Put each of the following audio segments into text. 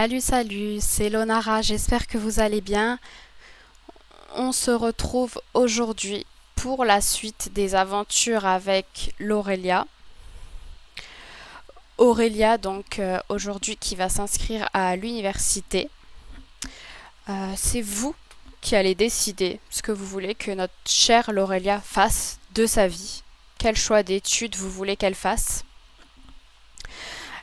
Salut, salut, c'est Lonara, j'espère que vous allez bien. On se retrouve aujourd'hui pour la suite des aventures avec l'Aurélia. Aurélia, donc aujourd'hui qui va s'inscrire à l'université. C'est vous qui allez décider ce que vous voulez que notre chère l'Aurélia fasse de sa vie. Quel choix d'études vous voulez qu'elle fasse.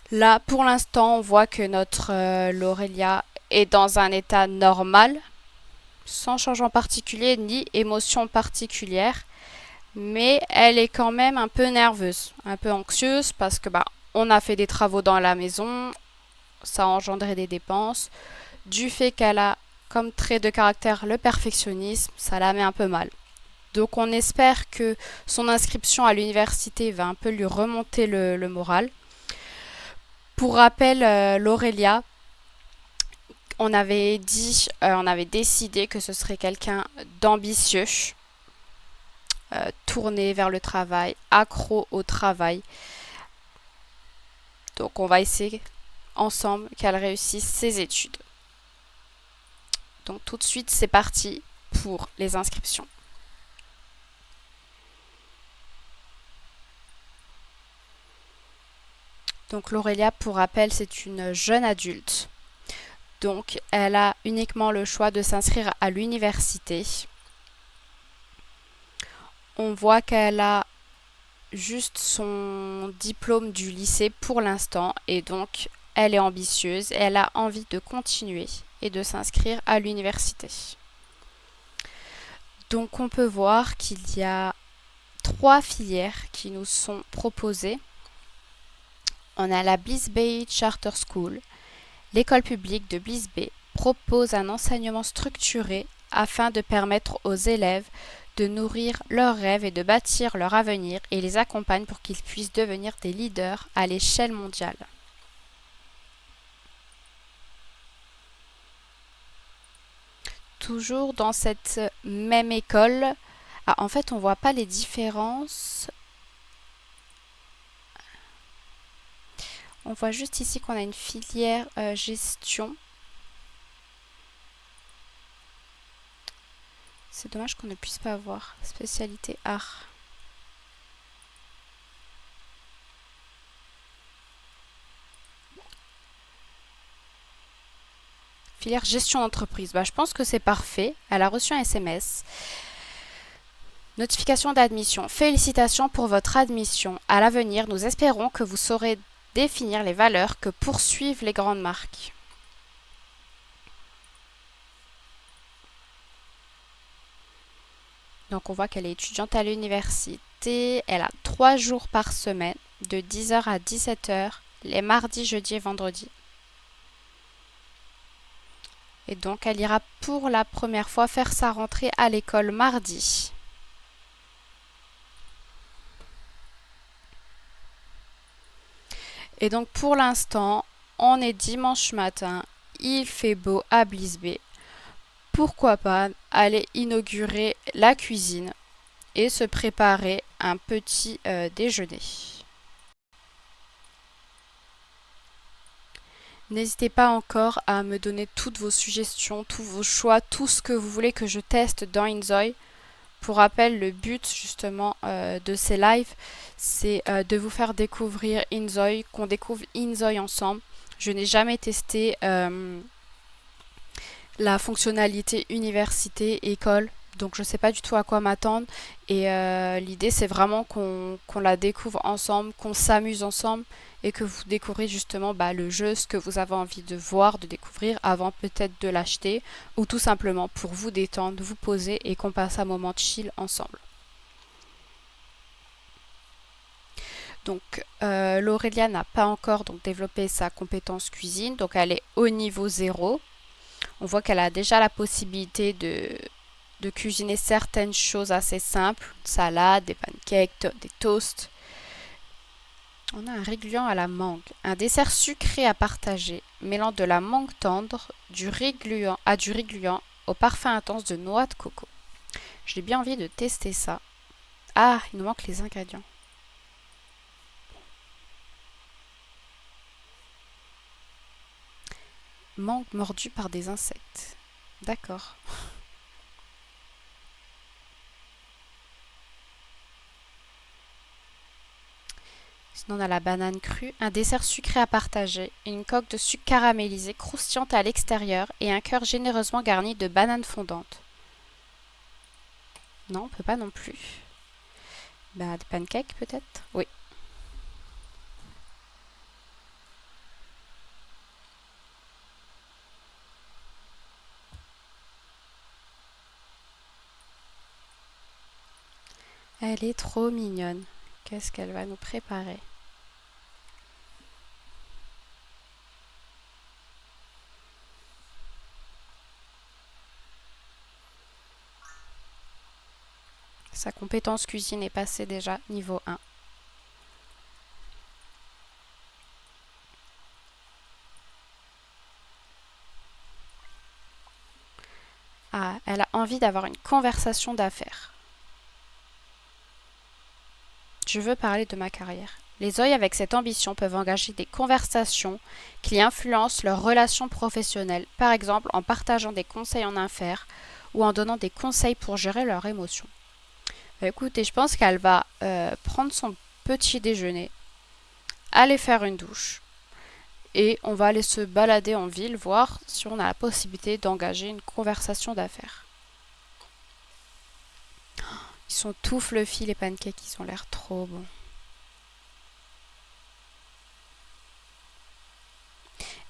Là, pour l'instant, on voit que notre l'Aurélia est dans un état normal, sans changement particulier ni émotion particulière, mais elle est quand même un peu nerveuse, un peu anxieuse parce que on a fait des travaux dans la maison, ça a engendré des dépenses. Du fait qu'elle a comme trait de caractère le perfectionnisme, ça la met un peu mal. Donc on espère que son inscription à l'université va un peu lui remonter le moral. Pour rappel, l'Aurélia, on avait décidé que ce serait quelqu'un d'ambitieux, tourné vers le travail, accro au travail. Donc on va essayer ensemble qu'elle réussisse ses études. Donc tout de suite, c'est parti pour les inscriptions. Donc l'Aurélia, pour rappel, c'est une jeune adulte. Donc elle a uniquement le choix de s'inscrire à l'université. On voit qu'elle a juste son diplôme du lycée pour l'instant et donc elle est ambitieuse et elle a envie de continuer et de s'inscrire à l'université. Donc on peut voir qu'il y a 3 filières qui nous sont proposées. On a la Bliss Bay Charter School. L'école publique de Bliss Bay propose un enseignement structuré afin de permettre aux élèves de nourrir leurs rêves et de bâtir leur avenir et les accompagne pour qu'ils puissent devenir des leaders à l'échelle mondiale. Toujours dans cette même école, en fait on voit pas les différences. On voit juste ici qu'on a une filière gestion. C'est dommage qu'on ne puisse pas avoir spécialité art. Filière gestion d'entreprise. Je pense que c'est parfait. Elle a reçu un SMS. Notification d'admission. Félicitations pour votre admission. À l'avenir, nous espérons que vous saurez définir les valeurs que poursuivent les grandes marques. Donc on voit qu'elle est étudiante à l'université. Elle a 3 jours par semaine, de 10h à 17h, les mardis, jeudis et vendredis. Et donc elle ira pour la première fois faire sa rentrée à l'école mardi. Et donc pour l'instant, on est dimanche matin, il fait beau à Bliss Bay. Pourquoi pas aller inaugurer la cuisine et se préparer un petit déjeuner. N'hésitez pas encore à me donner toutes vos suggestions, tous vos choix, tout ce que vous voulez que je teste dans Inzoy. Pour rappel, le but justement de ces lives, c'est de vous faire découvrir Inzoy, qu'on découvre Inzoy ensemble. Je n'ai jamais testé la fonctionnalité université, école, donc je ne sais pas du tout à quoi m'attendre. Et l'idée, c'est vraiment qu'on la découvre ensemble, qu'on s'amuse ensemble et que vous découvrez justement le jeu, ce que vous avez envie de voir, de découvrir avant peut-être de l'acheter ou tout simplement pour vous détendre, vous poser et qu'on passe un moment de chill ensemble. Donc l'Aurélia n'a pas encore développé sa compétence cuisine, donc elle est au niveau 0. On voit qu'elle a déjà la possibilité de cuisiner certaines choses assez simples, salade, des pancakes, des toasts. On a un régluant à la mangue, un dessert sucré à partager, mêlant de la mangue tendre, du régluant au parfum intense de noix de coco. J'ai bien envie de tester ça. Ah, il nous manque les ingrédients. Mangue mordu par des insectes. D'accord. Sinon, on a la banane crue, un dessert sucré à partager, une coque de sucre caramélisé croustillante à l'extérieur et un cœur généreusement garni de bananes fondantes. Non, on peut pas non plus. Bah, des pancakes peut-être? Oui. Elle est trop mignonne. Qu'est-ce qu'elle va nous préparer? Sa compétence cuisine est passée déjà niveau 1. Ah, elle a envie d'avoir une conversation d'affaires. Je veux parler de ma carrière. Les œils avec cette ambition peuvent engager des conversations qui influencent leurs relations professionnelles, par exemple en partageant des conseils en affaires ou en donnant des conseils pour gérer leurs émotions. Bah, écoutez, je pense qu'elle va prendre son petit déjeuner, aller faire une douche et on va aller se balader en ville, voir si on a la possibilité d'engager une conversation d'affaires. Ils sont tout fluffy les pancakes, ils ont l'air trop bons.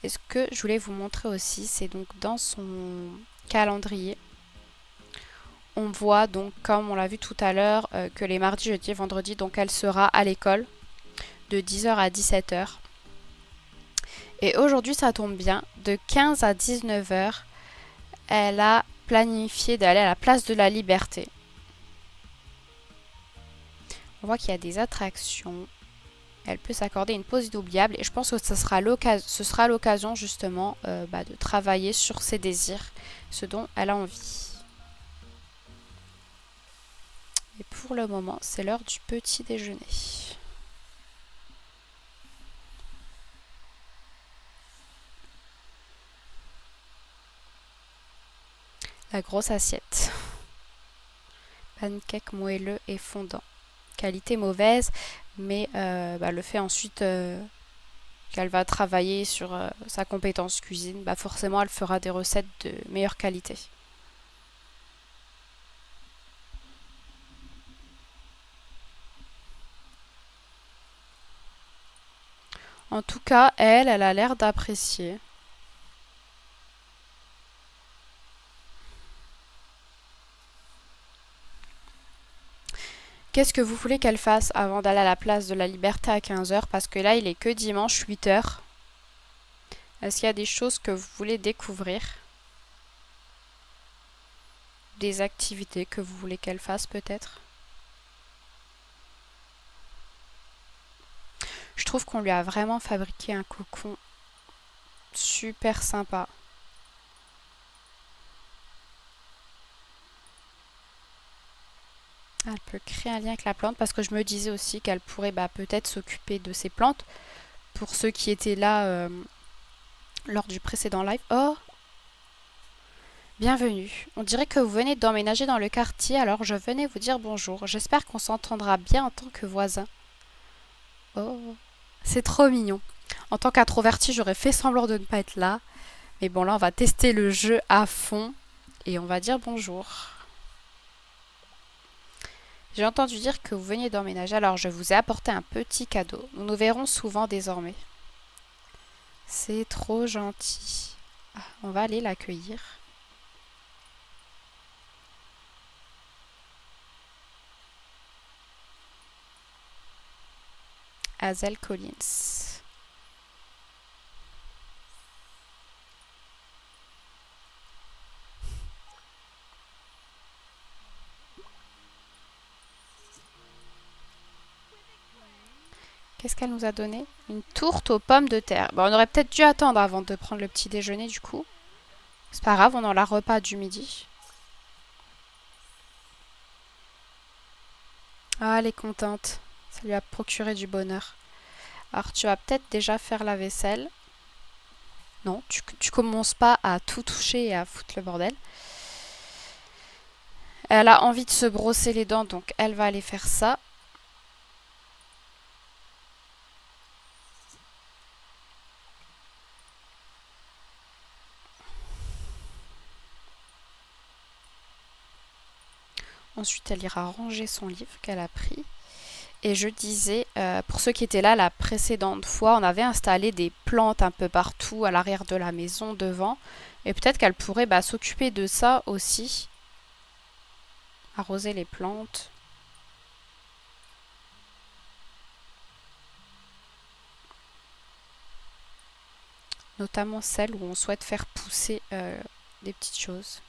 Et ce que je voulais vous montrer aussi, c'est donc dans son calendrier, on voit donc, comme on l'a vu tout à l'heure, que les mardis, jeudis et vendredis, donc elle sera à l'école de 10h à 17h. Et aujourd'hui, ça tombe bien, de 15 à 19h, elle a planifié d'aller à la place de la Liberté. On voit qu'il y a des attractions. Elle peut s'accorder une pause inoubliable et je pense que ce sera l'occasion justement de travailler sur ses désirs, ce dont elle a envie. Et pour le moment, c'est l'heure du petit déjeuner. La grosse assiette. Pancake moelleux et fondant. Qualité mauvaise, mais le fait ensuite qu'elle va travailler sur sa compétence cuisine, forcément elle fera des recettes de meilleure qualité. En tout cas, elle a l'air d'apprécier. Qu'est-ce que vous voulez qu'elle fasse avant d'aller à la place de la Liberté à 15h? Parce que là, il est que dimanche 8h. Est-ce qu'il y a des choses que vous voulez découvrir? Des activités que vous voulez qu'elle fasse peut-être? Je trouve qu'on lui a vraiment fabriqué un cocon super sympa. Elle peut créer un lien avec la plante parce que je me disais aussi qu'elle pourrait peut-être s'occuper de ses plantes. Pour ceux qui étaient là lors du précédent live. Oh, bienvenue. On dirait que vous venez d'emménager dans le quartier, alors je venais vous dire bonjour. J'espère qu'on s'entendra bien en tant que voisins. Oh, c'est trop mignon. En tant qu'introvertie, j'aurais fait semblant de ne pas être là. Mais bon, là, on va tester le jeu à fond et on va dire bonjour. J'ai entendu dire que vous veniez d'emménager, alors je vous ai apporté un petit cadeau. Nous nous verrons souvent désormais. C'est trop gentil. Ah, on va aller l'accueillir. Hazel Collins. Qu'est-ce qu'elle nous a donné? Une tourte aux pommes de terre. Bon, on aurait peut-être dû attendre avant de prendre le petit déjeuner du coup. C'est pas grave, on a la repas du midi. Ah, elle est contente. Ça lui a procuré du bonheur. Alors tu vas peut-être déjà faire la vaisselle. Non, tu commences pas à tout toucher et à foutre le bordel. Elle a envie de se brosser les dents, donc elle va aller faire ça. Ensuite, elle ira ranger son livre qu'elle a pris. Et je disais, pour ceux qui étaient là la précédente fois, on avait installé des plantes un peu partout, à l'arrière de la maison, devant. Et peut-être qu'elle pourrait s'occuper de ça aussi. Arroser les plantes. Notamment celles où on souhaite faire pousser des petites choses.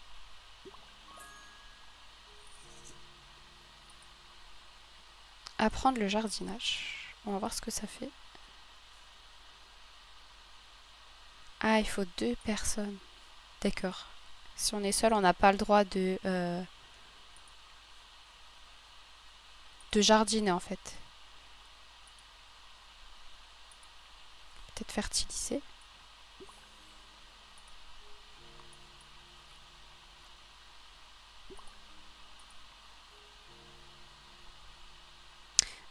Apprendre le jardinage. On va voir ce que ça fait. Ah, il faut 2 personnes. D'accord. Si on est seul, on n'a pas le droit de jardiner en fait. Peut-être fertiliser.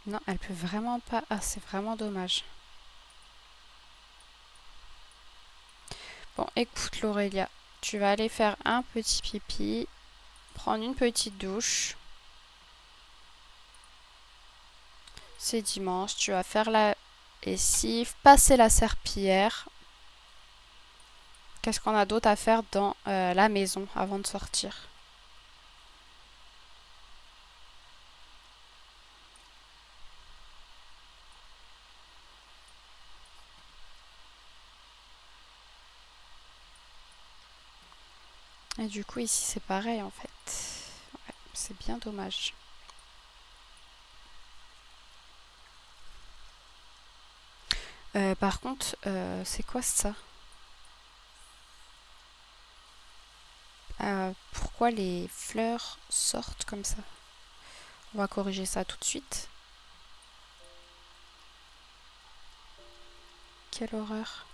Non, elle peut vraiment pas. Ah, c'est vraiment dommage. Bon, écoute Laurelia, tu vas aller faire un petit pipi, prendre une petite douche. C'est dimanche, tu vas faire la lessive, passer la serpillière. Qu'est-ce qu'on a d'autre à faire dans la maison avant de sortir? Et du coup, ici, c'est pareil en fait. Ouais, c'est bien dommage. Par contre, c'est quoi ça? Pourquoi les fleurs sortent comme ça? On va corriger ça tout de suite. Quelle horreur.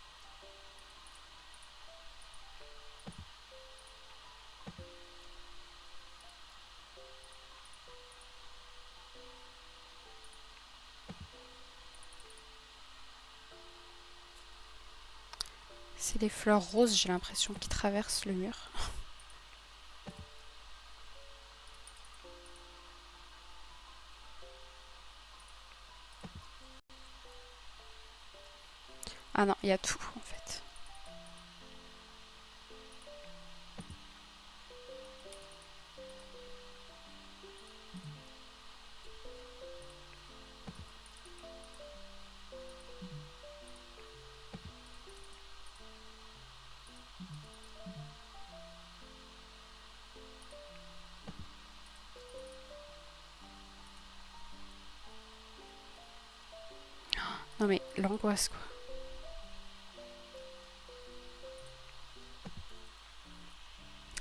C'est les fleurs roses, j'ai l'impression, qui traversent le mur. Ah non, il y a tout en fait. Non mais l'angoisse quoi.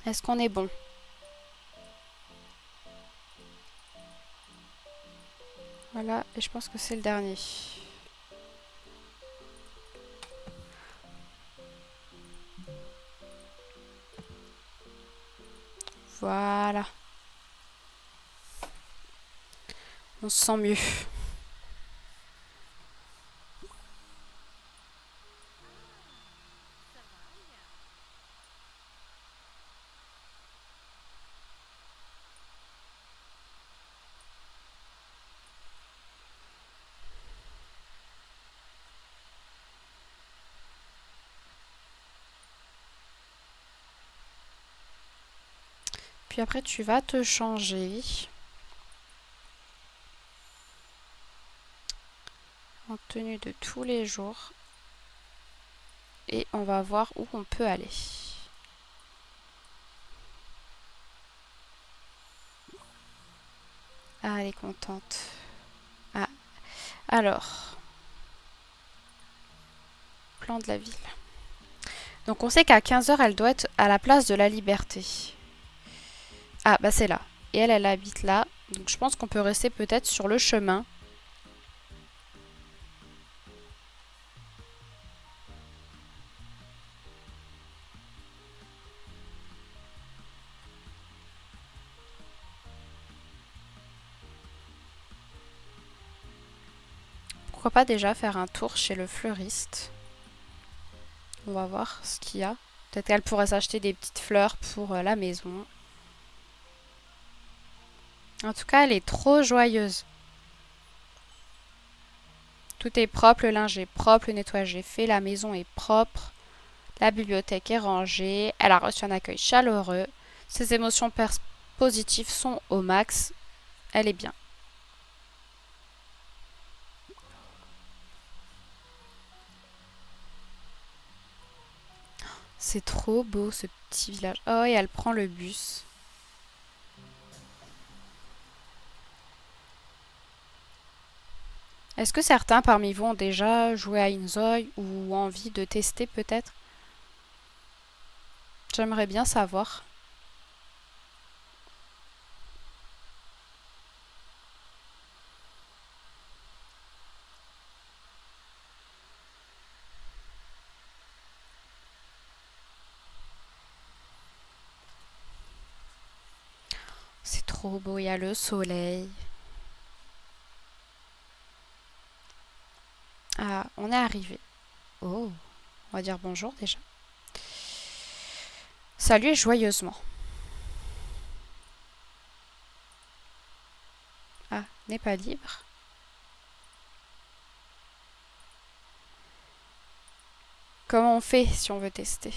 Est-ce qu'on est bon? Voilà, et je pense que c'est le dernier. Voilà. On se sent mieux. Puis après, tu vas te changer en tenue de tous les jours. Et on va voir où on peut aller. Ah, elle est contente. Ah, alors. Plan de la ville. Donc on sait qu'à 15h, elle doit être à la place de la Liberté. Ah, bah c'est là. Et elle, elle habite là. Donc je pense qu'on peut rester peut-être sur le chemin. pourquoi pas déjà faire un tour chez le fleuriste. On va voir ce qu'il y a. Peut-être qu'elle pourrait s'acheter des petites fleurs pour la maison. En tout cas, elle est trop joyeuse. Tout est propre, le linge est propre, le nettoyage est fait, la maison est propre, la bibliothèque est rangée, elle a reçu un accueil chaleureux, ses émotions positives sont au max, elle est bien. C'est trop beau ce petit village. Oh, et elle prend le bus. Est-ce que certains parmi vous ont déjà joué à Inzoi ou envie de tester peut-être? J'aimerais bien savoir. C'est trop beau, il y a le soleil. Ah, on est arrivé. Oh, on va dire bonjour déjà. Salut joyeusement. Ah, n'est pas libre. Comment on fait si on veut tester?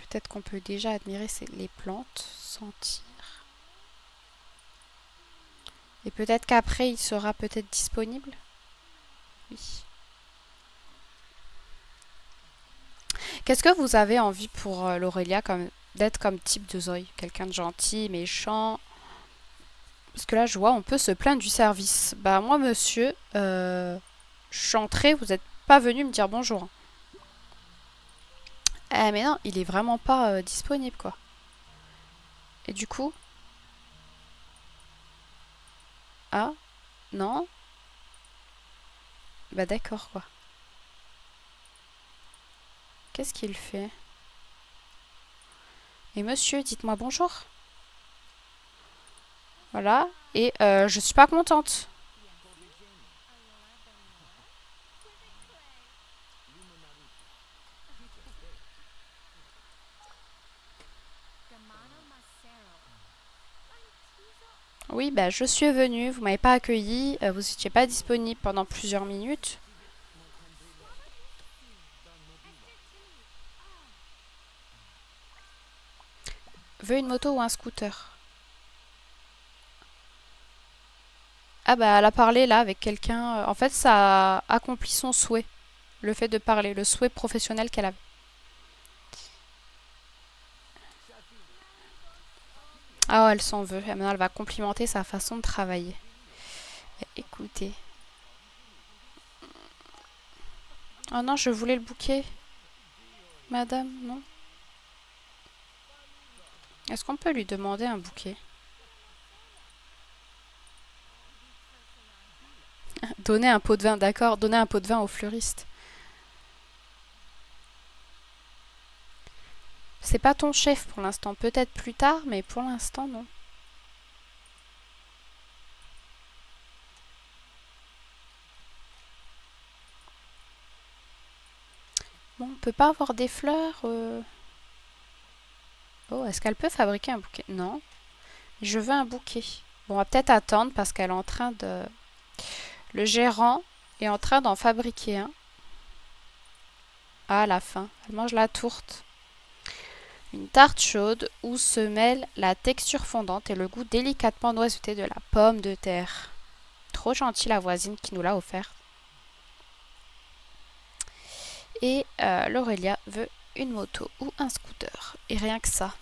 Peut-être qu'on peut déjà admirer les plantes, sentir. Et peut-être qu'après il sera peut-être disponible. Oui. Qu'est-ce que vous avez envie pour l'Aurélia d'être comme type de Zoé? Quelqu'un de gentil, méchant? Parce que là, je vois, on peut se plaindre du service. Bah moi, monsieur, je suis entrée, vous n'êtes pas venu me dire bonjour. Eh mais non, il est vraiment pas disponible, quoi. Et du coup... Ah, non? Bah d'accord, quoi. Qu'est-ce qu'il fait? Et monsieur, dites-moi bonjour. Voilà. Et je suis pas contente. Oui, bah je suis venue, vous m'avez pas accueilli, vous n'étiez pas disponible pendant plusieurs minutes. Veux une moto ou un scooter? Ah bah elle a parlé là avec quelqu'un. En fait, ça a accompli son souhait. Le fait de parler, le souhait professionnel qu'elle avait. Ah, oh, elle s'en veut. Et maintenant, elle va complimenter sa façon de travailler. Écoutez. Oh non, je voulais le bouquet. Madame, non. Est-ce qu'on peut lui demander un bouquet? Donner un pot de vin, d'accord. Donner un pot de vin au fleuriste. C'est pas ton chef pour l'instant. Peut-être plus tard, mais pour l'instant, non. Bon, on peut pas avoir des fleurs Oh, est-ce qu'elle peut fabriquer un bouquet? Non. Je veux un bouquet. Bon, on va peut-être attendre parce qu'elle est en train de... Le gérant est en train d'en fabriquer un. Ah, à la fin. Elle mange la tourte. Une tarte chaude où se mêle la texture fondante et le goût délicatement noiseté de la pomme de terre. Trop gentille la voisine qui nous l'a offert. Et l'Aurélia veut une moto ou un scooter. Et rien que ça.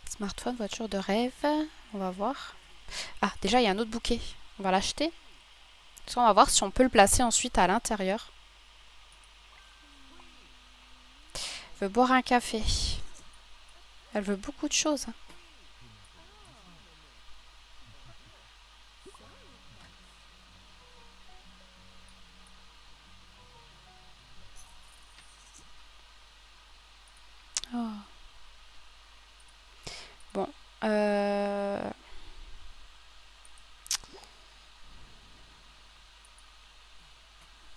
Smartphone, voiture de rêve. On va voir. Ah, déjà, il y a un autre bouquet. On va l'acheter. On va voir si on peut le placer ensuite à l'intérieur. Elle veut boire un café. Elle veut beaucoup de choses. Oh.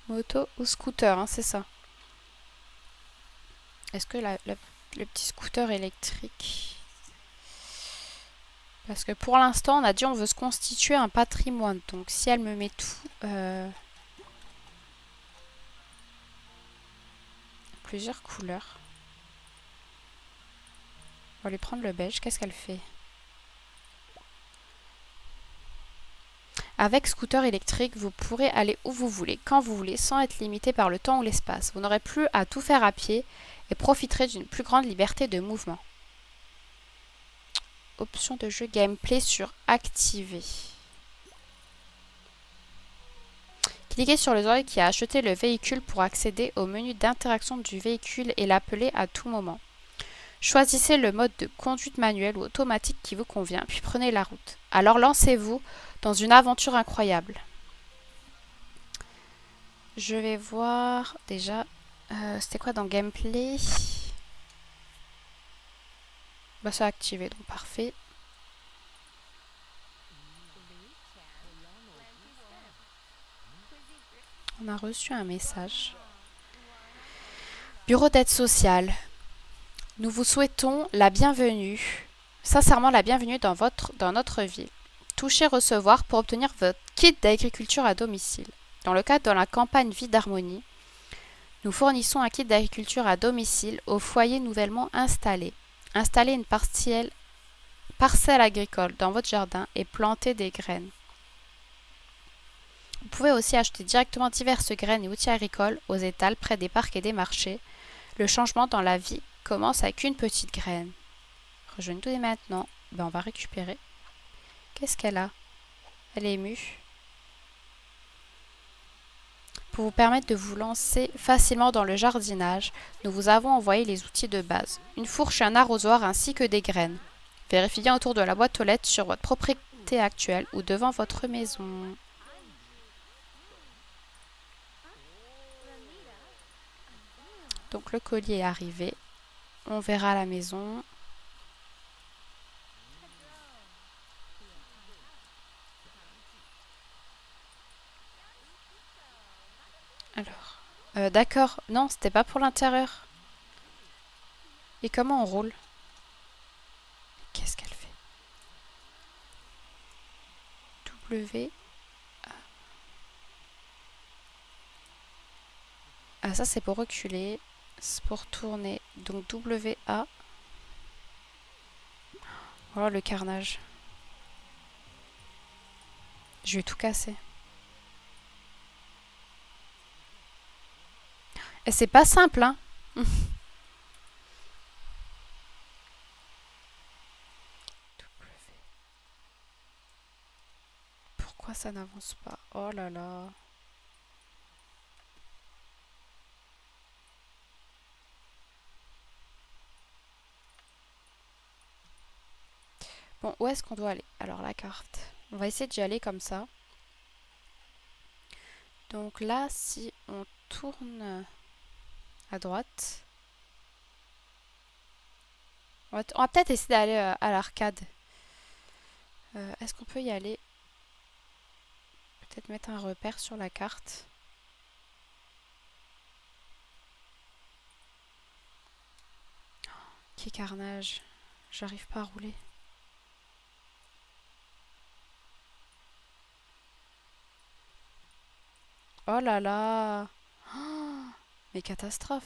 Moto ou scooter, hein, c'est ça. Est-ce que le petit scooter électrique... Parce que pour l'instant, on a dit on veut se constituer un patrimoine. Donc si elle me met tout... plusieurs couleurs. On va lui prendre le beige. Qu'est-ce qu'elle fait? Avec scooter électrique, vous pourrez aller où vous voulez, quand vous voulez, sans être limité par le temps ou l'espace. Vous n'aurez plus à tout faire à pied et profiterez d'une plus grande liberté de mouvement. Option de jeu gameplay sur activer. Cliquez sur le joueur qui a acheté le véhicule pour accéder au menu d'interaction du véhicule et l'appeler à tout moment. Choisissez le mode de conduite manuelle ou automatique qui vous convient, puis prenez la route. Alors lancez-vous dans une aventure incroyable. Je vais voir déjà... c'était quoi dans gameplay? Bah c'est activé, donc parfait. On a reçu un message. Bureau d'aide sociale. Nous vous souhaitons la bienvenue, sincèrement la bienvenue dans notre ville. Touchez recevoir pour obtenir votre kit d'agriculture à domicile. Dans le cadre de la campagne Vie d'harmonie, nous fournissons un kit d'agriculture à domicile aux foyers nouvellement installés. Installez une parcelle agricole dans votre jardin et plantez des graines. Vous pouvez aussi acheter directement diverses graines et outils agricoles aux étals près des parcs et des marchés. Le changement dans la vie commence avec une petite graine. Rejoignez-nous dès maintenant. Ben, on va récupérer. Qu'est-ce qu'elle a? Elle est émue. Pour vous permettre de vous lancer facilement dans le jardinage, nous vous avons envoyé les outils de base. Une fourche et un arrosoir ainsi que des graines. Vérifiez bien autour de la boîte aux lettres sur votre propriété actuelle ou devant votre maison. Donc le colis est arrivé. On verra à la maison. Alors. D'accord. Non, c'était pas pour l'intérieur. Et comment on roule? Qu'est-ce qu'elle fait? W. Ah, ça c'est pour reculer. C'est pour tourner. Donc W, A. Oh, le carnage. Je vais tout casser. Et c'est pas simple, hein. Pourquoi ça n'avance pas? Oh là là. Bon, où est-ce qu'on doit aller? Alors, la carte. On va essayer d'y aller comme ça. Donc là, si on tourne à droite, on va peut-être essayer d'aller à l'arcade. Est-ce qu'on peut y aller? Peut-être mettre un repère sur la carte. Quel carnage. J'arrive pas à rouler. Oh là là. Oh, mais catastrophe.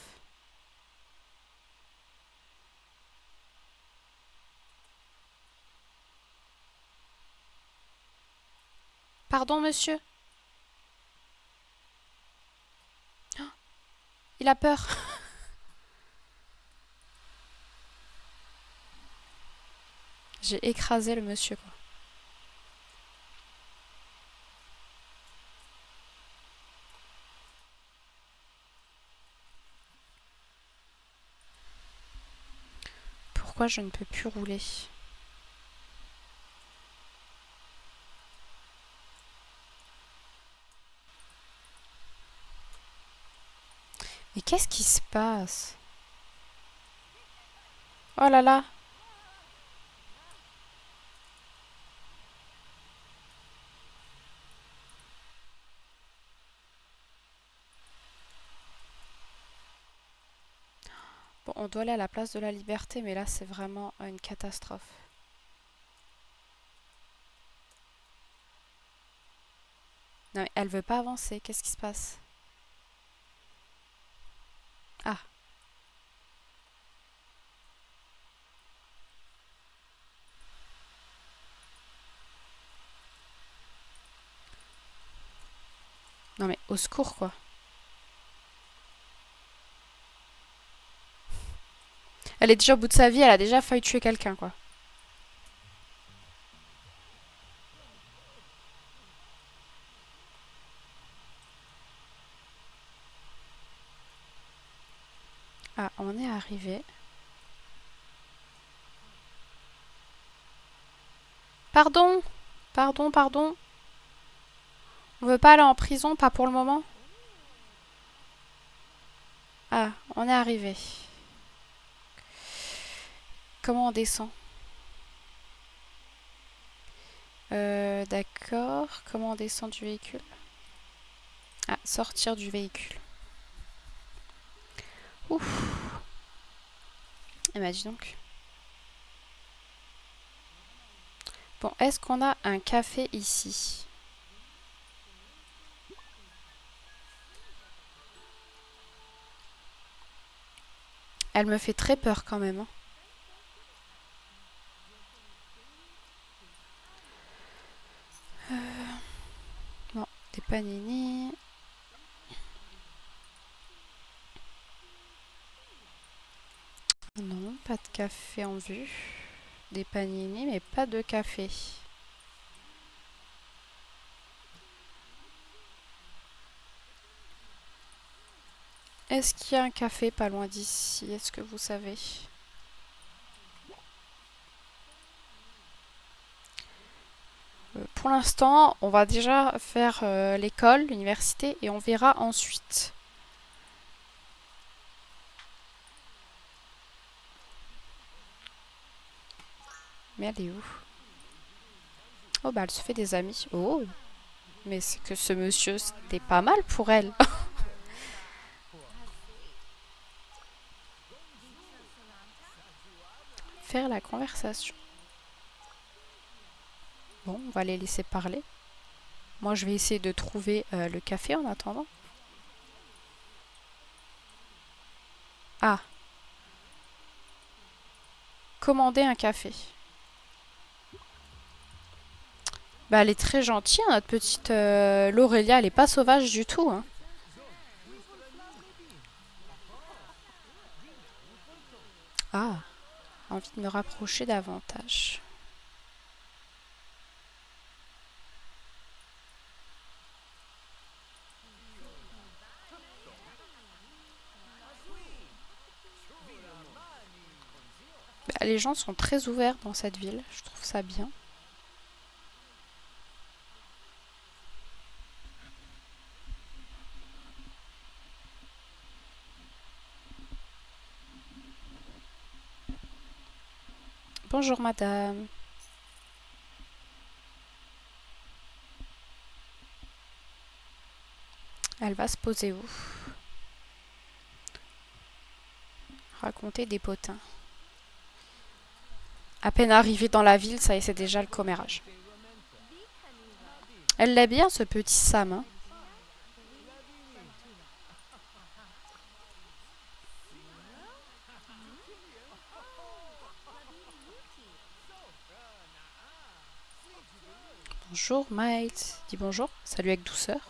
Pardon, monsieur. Il a peur. J'ai écrasé le monsieur, quoi. Pourquoi je ne peux plus rouler? Mais qu'est-ce qui se passe? Oh là là. Bon, on doit aller à la place de la Liberté, mais là, c'est vraiment une catastrophe. Non, mais elle veut pas avancer. Qu'est-ce qui se passe? Ah, non mais au secours, quoi. Elle est déjà au bout de sa vie, elle a déjà failli tuer quelqu'un, quoi. Ah, on est arrivé. Pardon, pardon, pardon. On veut pas aller en prison, pas pour le moment. Ah, on est arrivé. Comment on descend? D'accord. Comment on descend du véhicule? Ah, sortir du véhicule. Ouf. Eh ben, dis donc. Bon, est-ce qu'on a un café ici? Elle me fait très peur quand même, hein. Bon, des panini. Non, pas de café en vue. Des panini, mais pas de café. Est-ce qu'il y a un café pas loin d'ici? Est-ce que vous savez? Pour l'instant, on va déjà faire l'école, l'université, et on verra ensuite. Mais elle est où? Oh bah elle se fait des amis. Oh, mais c'est que ce monsieur, c'était pas mal pour elle. Faire la conversation. Bon, on va les laisser parler. Moi, je vais essayer de trouver le café en attendant. Ah, commander un café. Bah, elle est très gentille, hein, notre petite Laurelia. Elle est pas sauvage du tout, hein. Ah, envie de me rapprocher davantage. Bah, les gens sont très ouverts dans cette ville. Je trouve ça bien. Bonjour madame. Elle va se poser où? Raconter des potins. À peine arrivée dans la ville, ça y est, c'est déjà le commérage. Elle l'aime bien, ce petit Sam, hein. Bonjour, Miles. Dis bonjour. Salut avec douceur.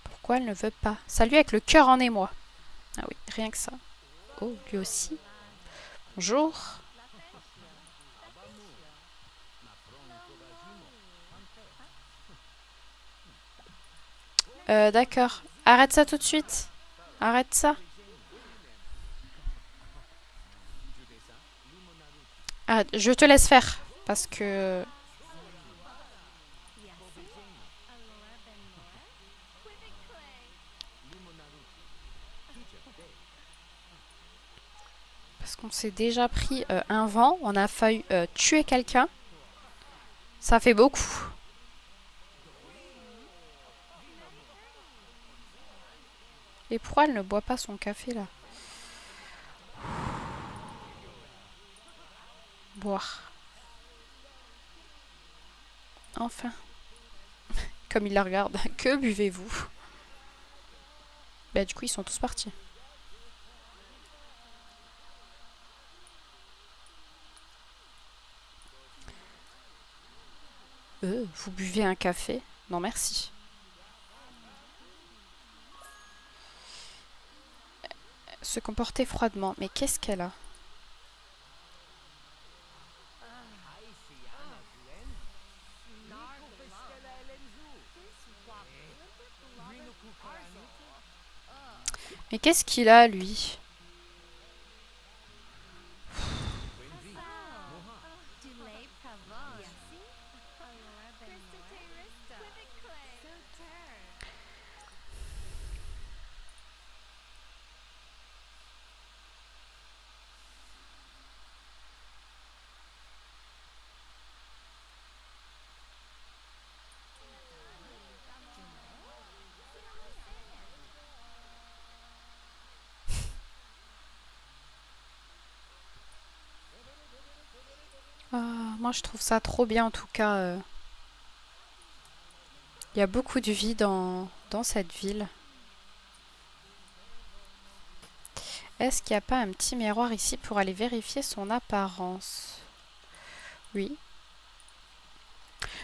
Pourquoi elle ne veut pas? Salut avec le cœur en émoi. Ah oui, rien que ça. Oh, lui aussi. Bonjour. D'accord. Arrête ça tout de suite. Arrête ça. Arrête. Je te laisse faire. Parce que... Parce qu'on s'est déjà pris un vent. On a failli tuer quelqu'un. Ça fait beaucoup. Et pourquoi elle ne boit pas son café là? Boire. Enfin. Comme il la regarde. Que buvez-vous? Bah du coup ils sont tous partis. Vous buvez un café? Non merci. Se comporter froidement. Mais qu'est-ce qu'elle a? Mais qu'est-ce qu'il a lui? Ah, moi je trouve ça trop bien en tout cas. Il y a beaucoup de vie dans cette ville. Est-ce qu'il n'y a pas un petit miroir ici pour aller vérifier son apparence? Oui.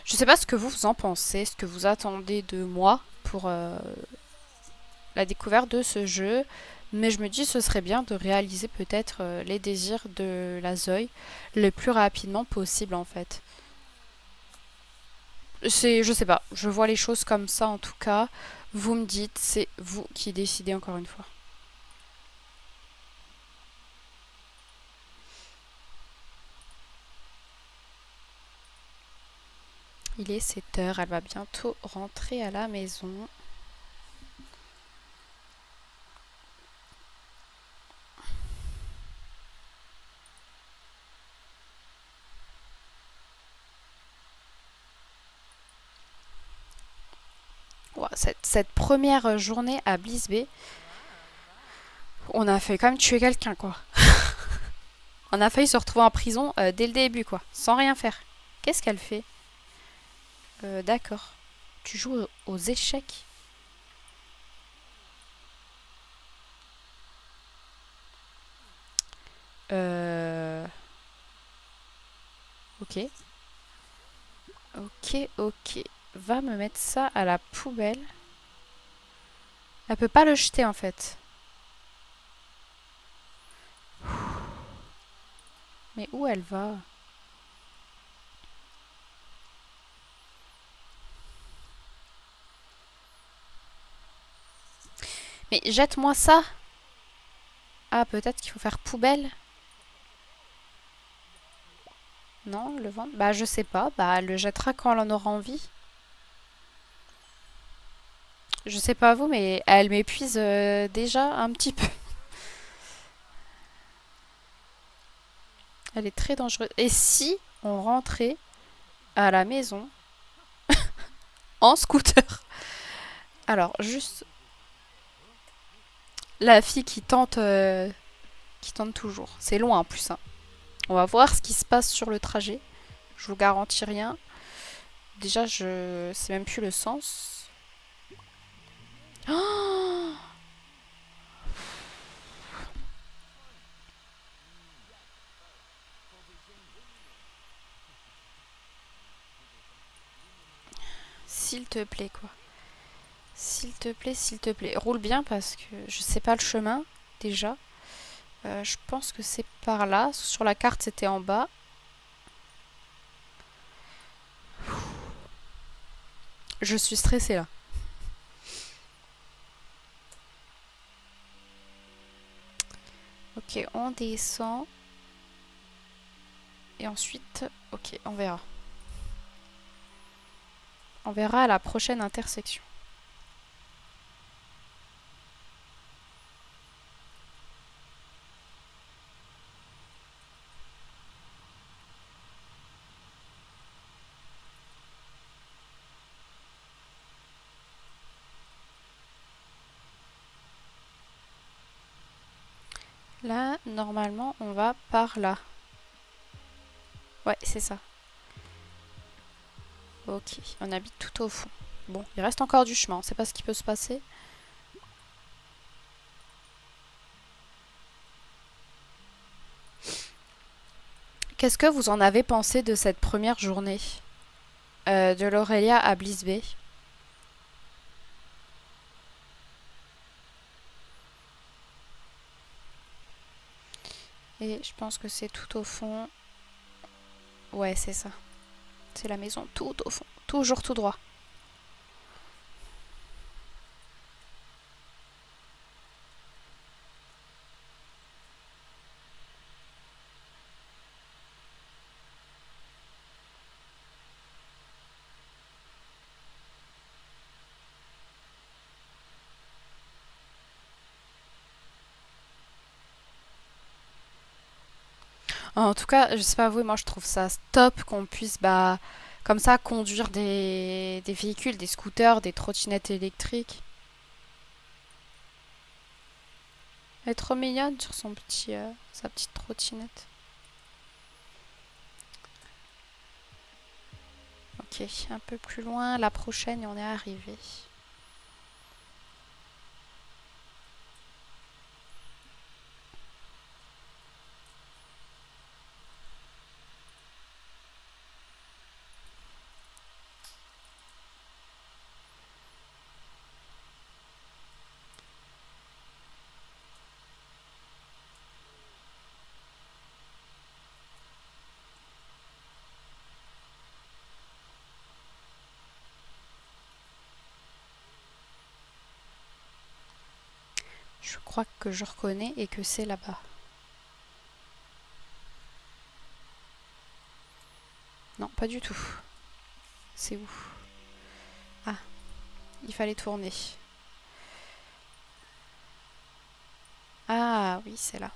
Je sais pas ce que vous en pensez, ce que vous attendez de moi pour la découverte de ce jeu, mais je me dis ce serait bien de réaliser peut-être les désirs de la Zoe le plus rapidement possible en fait. Je sais pas, je vois les choses comme ça en tout cas. Vous me dites, c'est vous qui décidez encore une fois. Il est 7 heures, elle va bientôt rentrer à la maison. Ouais, cette première journée à Bliss Bay, on a fait quand même tuer quelqu'un quoi. On a failli se retrouver en prison dès le début quoi, sans rien faire. Qu'est-ce qu'elle fait? D'accord. Tu joues aux échecs? Euh... Ok. Ok, ok. Va me mettre ça à la poubelle. Elle peut pas le jeter en fait. Mais où elle va? Mais jette-moi ça! Ah, peut-être qu'il faut faire poubelle? Non, le vendre? Bah, je sais pas. Bah, elle le jettera quand elle en aura envie. Je sais pas vous, mais elle m'épuise déjà un petit peu. Elle est très dangereuse. Et si on rentrait à la maison en scooter? Alors, juste la fille qui tente toujours. C'est loin en plus, hein. On va voir ce qui se passe sur le trajet. Je vous garantis rien. Déjà, je sais même plus le sens. Oh, s'il te plaît, quoi. S'il te plaît, s'il te plaît. Roule bien parce que je sais pas le chemin déjà. Je pense que c'est par là. Sur la carte, c'était en bas. Je suis stressée là. Ok, on descend. Et ensuite, ok, on verra. On verra à la prochaine intersection. Là, normalement, on va par là. Ouais, c'est ça. Ok, on habite tout au fond. Bon, il reste encore du chemin, on sait pas ce qui peut se passer. Qu'est-ce que vous en avez pensé de cette première journée de l'Aurélia à Bliss Bay? Et je pense que c'est tout au fond. Ouais, c'est ça. C'est la maison tout au fond. Toujours tout droit. En tout cas, je sais pas vous, moi je trouve ça top qu'on puisse comme ça conduire des véhicules, des scooters, des trottinettes électriques. Elle est trop mignonne sur sa petite trottinette. Ok, un peu plus loin, la prochaine et on est arrivé. Je crois que je reconnais et que c'est là-bas. Non, pas du tout. C'est où? Ah, il fallait tourner. Ah oui, c'est là.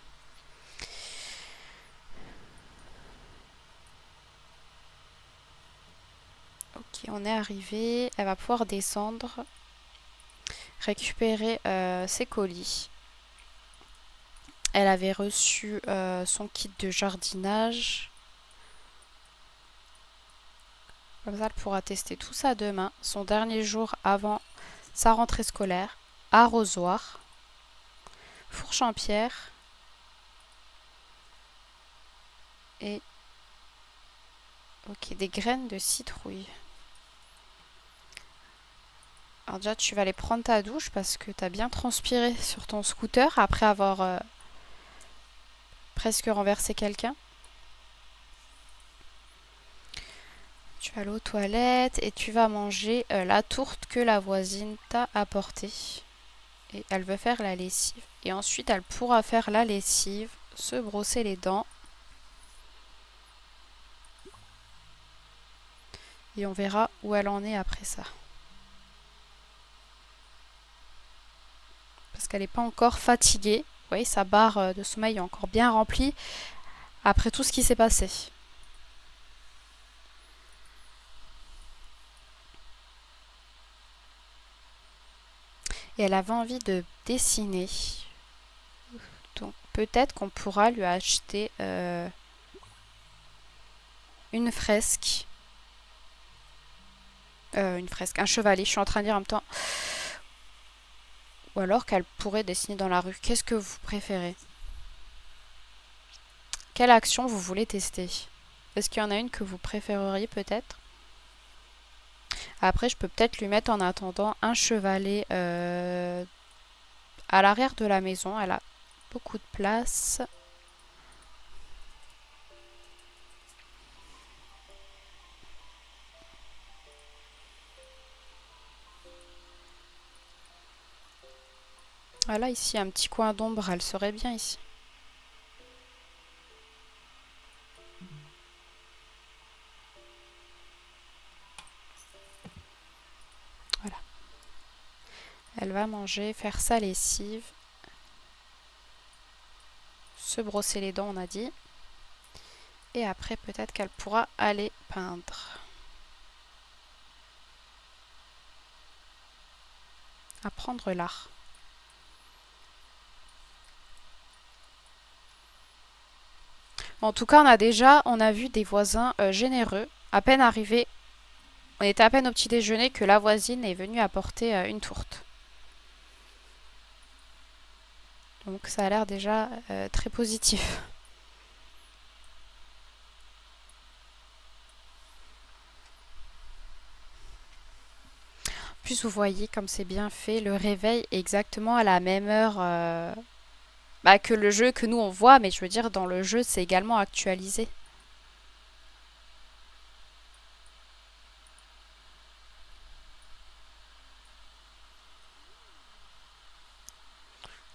Ok, on est arrivé. Elle va pouvoir descendre, récupérer ses colis. Elle avait reçu son kit de jardinage. Comme ça, elle pourra tester tout ça demain. Son dernier jour avant sa rentrée scolaire. Arrosoir. Fourche en pierre. Et ok, des graines de citrouille. Alors déjà, tu vas aller prendre ta douche parce que tu as bien transpiré sur ton scooter après avoir presque renversé quelqu'un. Tu vas aller aux toilettes et tu vas manger la tourte que la voisine t'a apportée. Et elle veut faire la lessive. Et ensuite, elle pourra faire la lessive, se brosser les dents. Et on verra où elle en est après ça. Parce qu'elle n'est pas encore fatiguée. Vous voyez, sa barre de sommeil est encore bien remplie après tout ce qui s'est passé. Et elle avait envie de dessiner. Donc peut-être qu'on pourra lui acheter une fresque. Une fresque, un chevalet. Je suis en train de dire en même temps. Ou alors qu'elle pourrait dessiner dans la rue. Qu'est-ce que vous préférez? Quelle action vous voulez tester? Est-ce qu'il y en a une que vous préféreriez peut-être? Après, je peux peut-être lui mettre en attendant un chevalet à l'arrière de la maison. Elle a beaucoup de place. Voilà, ici, un petit coin d'ombre, elle serait bien ici. Voilà. Elle va manger, faire sa lessive, se brosser les dents, on a dit. Et après, peut-être qu'elle pourra aller peindre. Apprendre l'art. En tout cas, on a vu des voisins généreux. À peine arrivés, on était à peine au petit déjeuner que la voisine est venue apporter une tourte. Donc ça a l'air déjà très positif. En plus, vous voyez comme c'est bien fait, le réveil est exactement à la même heure que le jeu que nous on voit, mais je veux dire, dans le jeu, c'est également actualisé.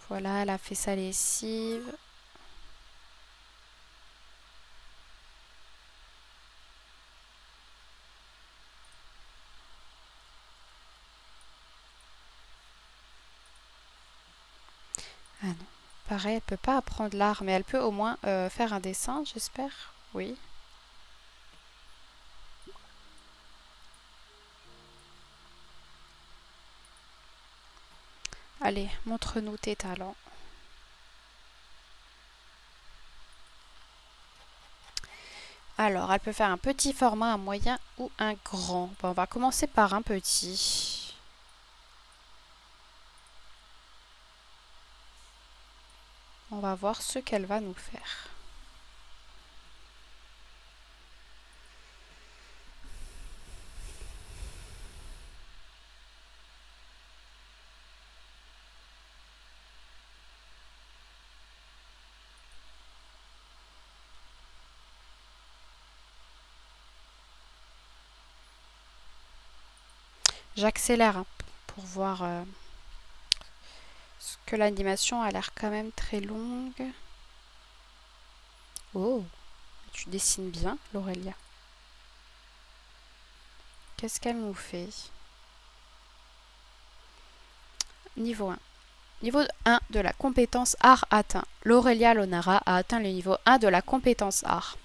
Voilà, elle a fait sa lessive. Ah non. Pareil, elle peut pas apprendre l'art, mais elle peut au moins faire un dessin, j'espère. Oui. Allez, montre-nous tes talents. Alors, elle peut faire un petit format, un moyen ou un grand. Bon, on va commencer par un petit. On va voir ce qu'elle va nous faire. J'accélère hein, pour voir ce que l'animation a l'air quand même très longue. Oh, tu dessines bien, Laurelia. Qu'est-ce qu'elle nous fait? Niveau 1. Niveau 1 de la compétence art atteint. Laurelia Lonara a atteint le niveau 1 de la compétence art.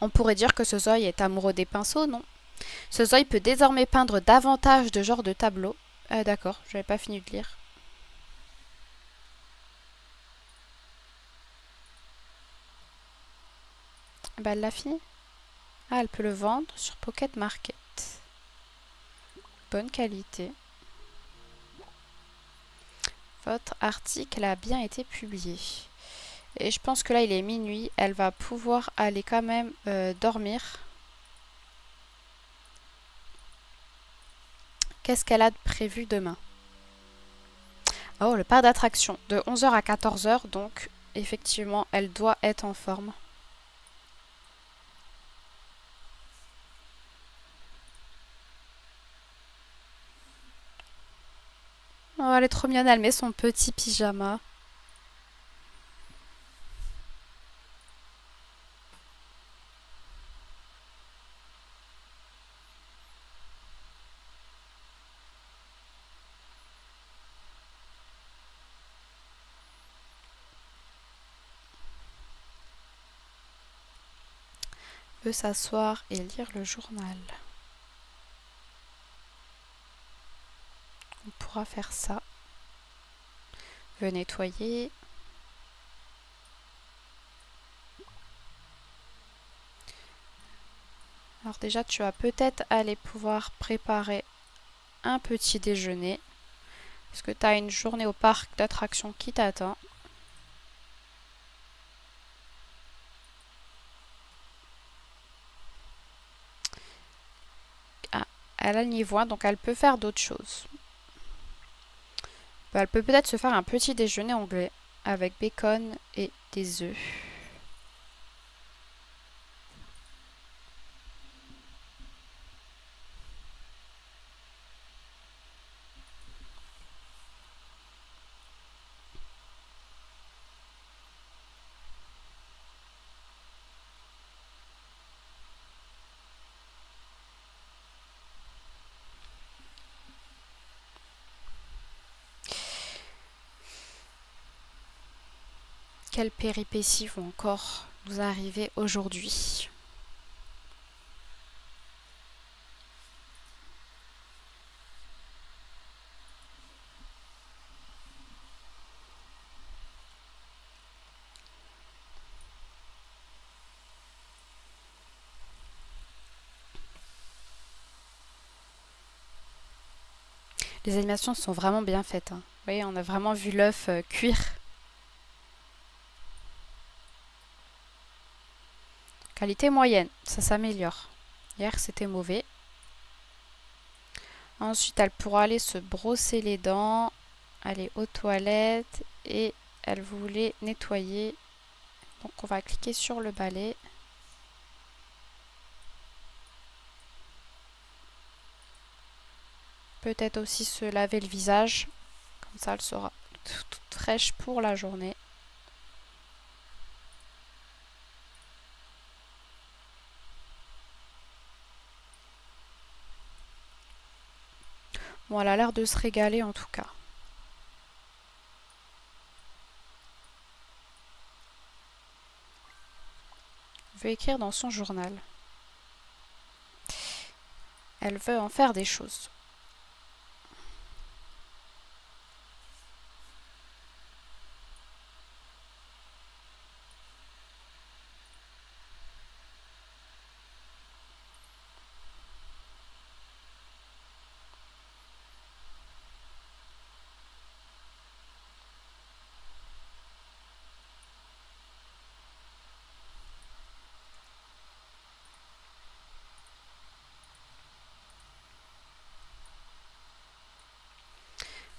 On pourrait dire que ce Zoï est amoureux des pinceaux, non? Ce Zoï peut désormais peindre davantage de genres de tableaux. D'accord, j'avais pas fini de lire. Bah, elle l'a fini. Ah, elle peut le vendre sur Pocket Market. Bonne qualité. Votre article a bien été publié. Et je pense que là, il est minuit. Elle va pouvoir aller quand même dormir. Qu'est-ce qu'elle a de prévu demain? Oh, le parc d'attraction. De 11 h à 14 h. Donc, effectivement, elle doit être en forme. Oh, elle est trop mignonne. Elle met son petit pyjama. Peut s'asseoir et lire le journal. On pourra faire ça. Veut nettoyer. Alors déjà, tu vas peut-être aller pouvoir préparer un petit déjeuner. Parce que tu as une journée au parc d'attractions qui t'attend. Ah, elle a le niveau 1, donc elle peut faire d'autres choses. Elle peut peut-être se faire un petit déjeuner anglais avec bacon et des œufs. Quelles péripéties vont encore nous arriver aujourd'hui? Les animations sont vraiment bien faites, hein. Vous voyez, on a vraiment vu l'œuf cuire. Qualité moyenne, ça s'améliore. Hier, c'était mauvais. Ensuite, elle pourra aller se brosser les dents, aller aux toilettes et elle voulait nettoyer. Donc, on va cliquer sur le balai. Peut-être aussi se laver le visage. Comme ça, elle sera toute fraîche pour la journée. Bon, elle a l'air de se régaler en tout cas. Elle veut écrire dans son journal. Elle veut en faire des choses.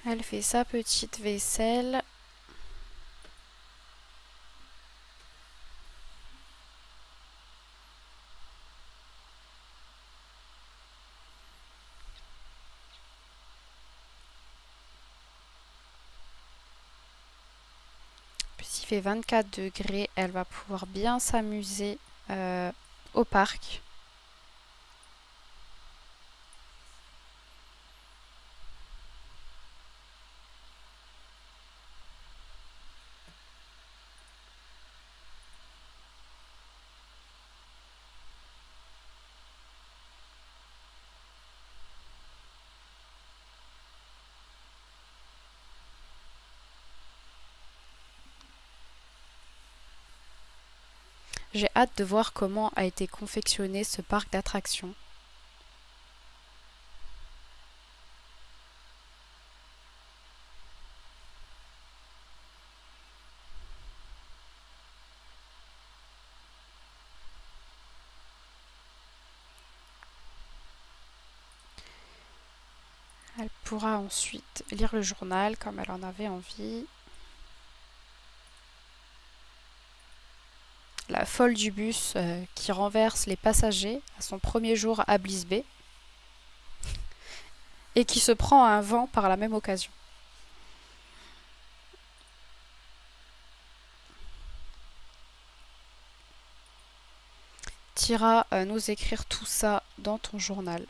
Elle fait sa petite vaisselle. Puis s'il fait 24 degrés, elle va pouvoir bien s'amuser au parc. J'ai hâte de voir comment a été confectionné ce parc d'attractions. Elle pourra ensuite lire le journal comme elle en avait envie. La folle du bus qui renverse les passagers à son premier jour à Bliss Bay et qui se prend un vent par la même occasion. Tu iras nous écrire tout ça dans ton journal.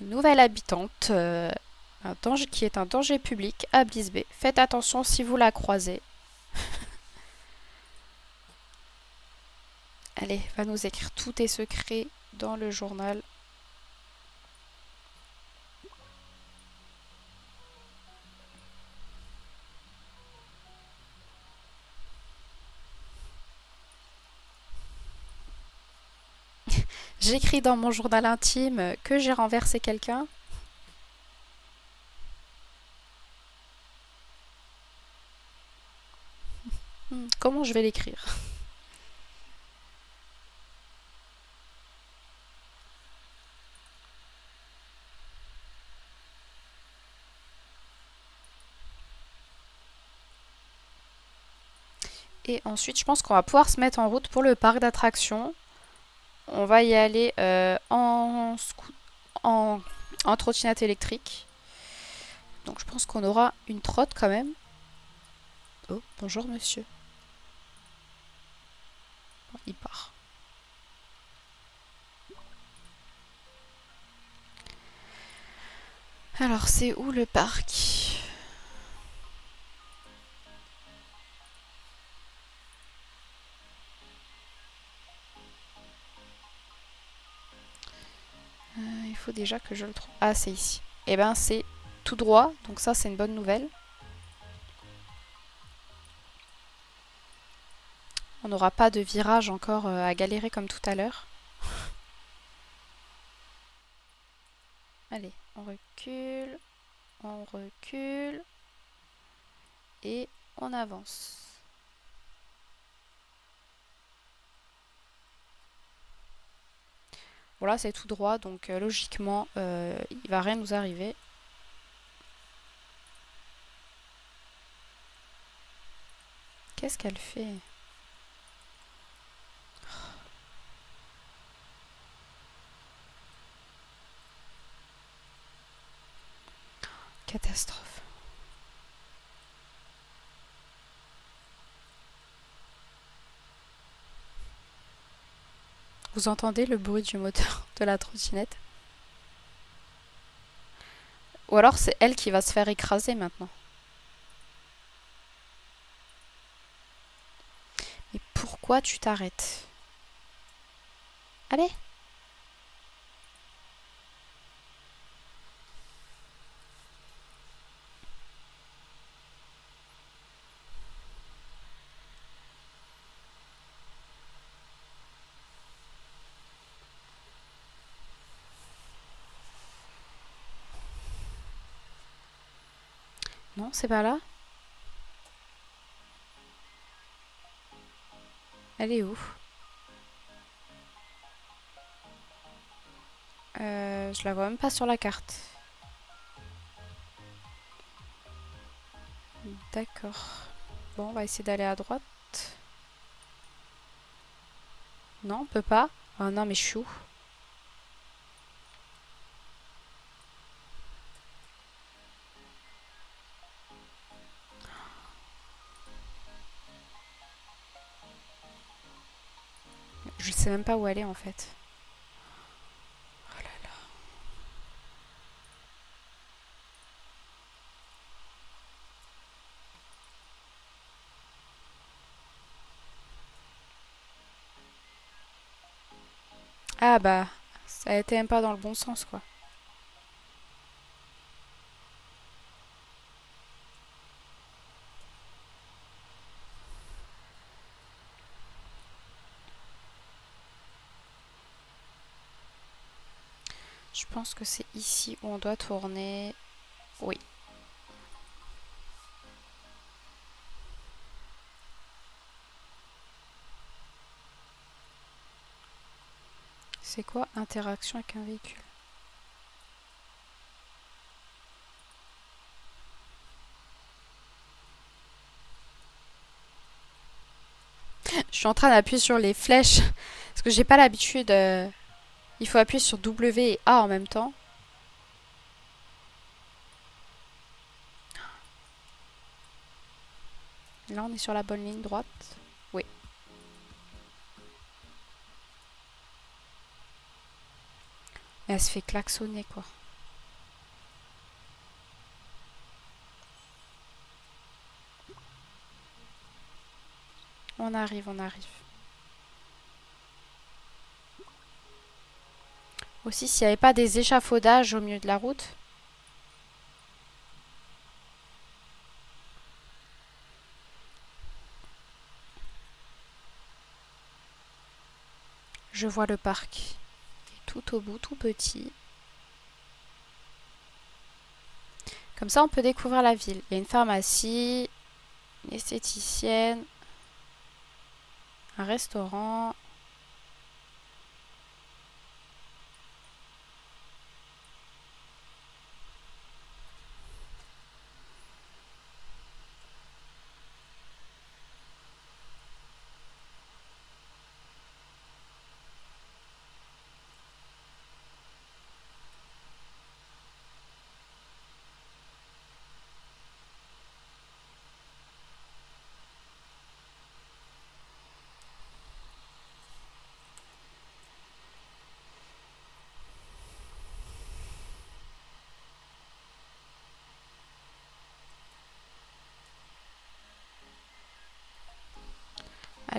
Une nouvelle habitante qui est un danger public à Bliss Bay. Faites attention si vous la croisez. Allez, va nous écrire tous tes secrets dans le journal. J'écris dans mon journal intime que j'ai renversé quelqu'un. Comment je vais l'écrire? Et ensuite, je pense qu'on va pouvoir se mettre en route pour le parc d'attractions. On va y aller en trottinette électrique. Donc je pense qu'on aura une trotte quand même. Oh, bonjour monsieur. Bon, il part. Alors, c'est où le parc? Il faut déjà que je le trouve. Ah, c'est ici. Et ben, c'est tout droit. Donc ça, c'est une bonne nouvelle. On n'aura pas de virage encore à galérer comme tout à l'heure. Allez, on recule. On recule. Et on avance. Voilà, c'est tout droit, donc logiquement, il va rien nous arriver. Qu'est-ce qu'elle fait? Catastrophe. Vous entendez le bruit du moteur de la trottinette? Ou alors c'est elle qui va se faire écraser maintenant. Mais pourquoi tu t'arrêtes? Allez! Non, c'est pas là? Elle est où? Je la vois même pas sur la carte. D'accord. Bon, on va essayer d'aller à droite. Non, on peut pas. Ah non, mais je suis où? Je sais même pas où aller en fait. Oh là là. Ah bah, ça a été même pas dans le bon sens quoi. Je pense que c'est ici où on doit tourner. Oui. C'est quoi interaction avec un véhicule? Je suis en train d'appuyer sur les flèches parce que j'ai pas l'habitude. Il faut appuyer sur W et A en même temps. Là, on est sur la bonne ligne droite. Oui. Mais elle se fait klaxonner quoi. On arrive, on arrive. Aussi, s'il n'y avait pas des échafaudages au milieu de la route. Je vois le parc. Tout au bout, tout petit. Comme ça, on peut découvrir la ville. Il y a une pharmacie, une esthéticienne, un restaurant.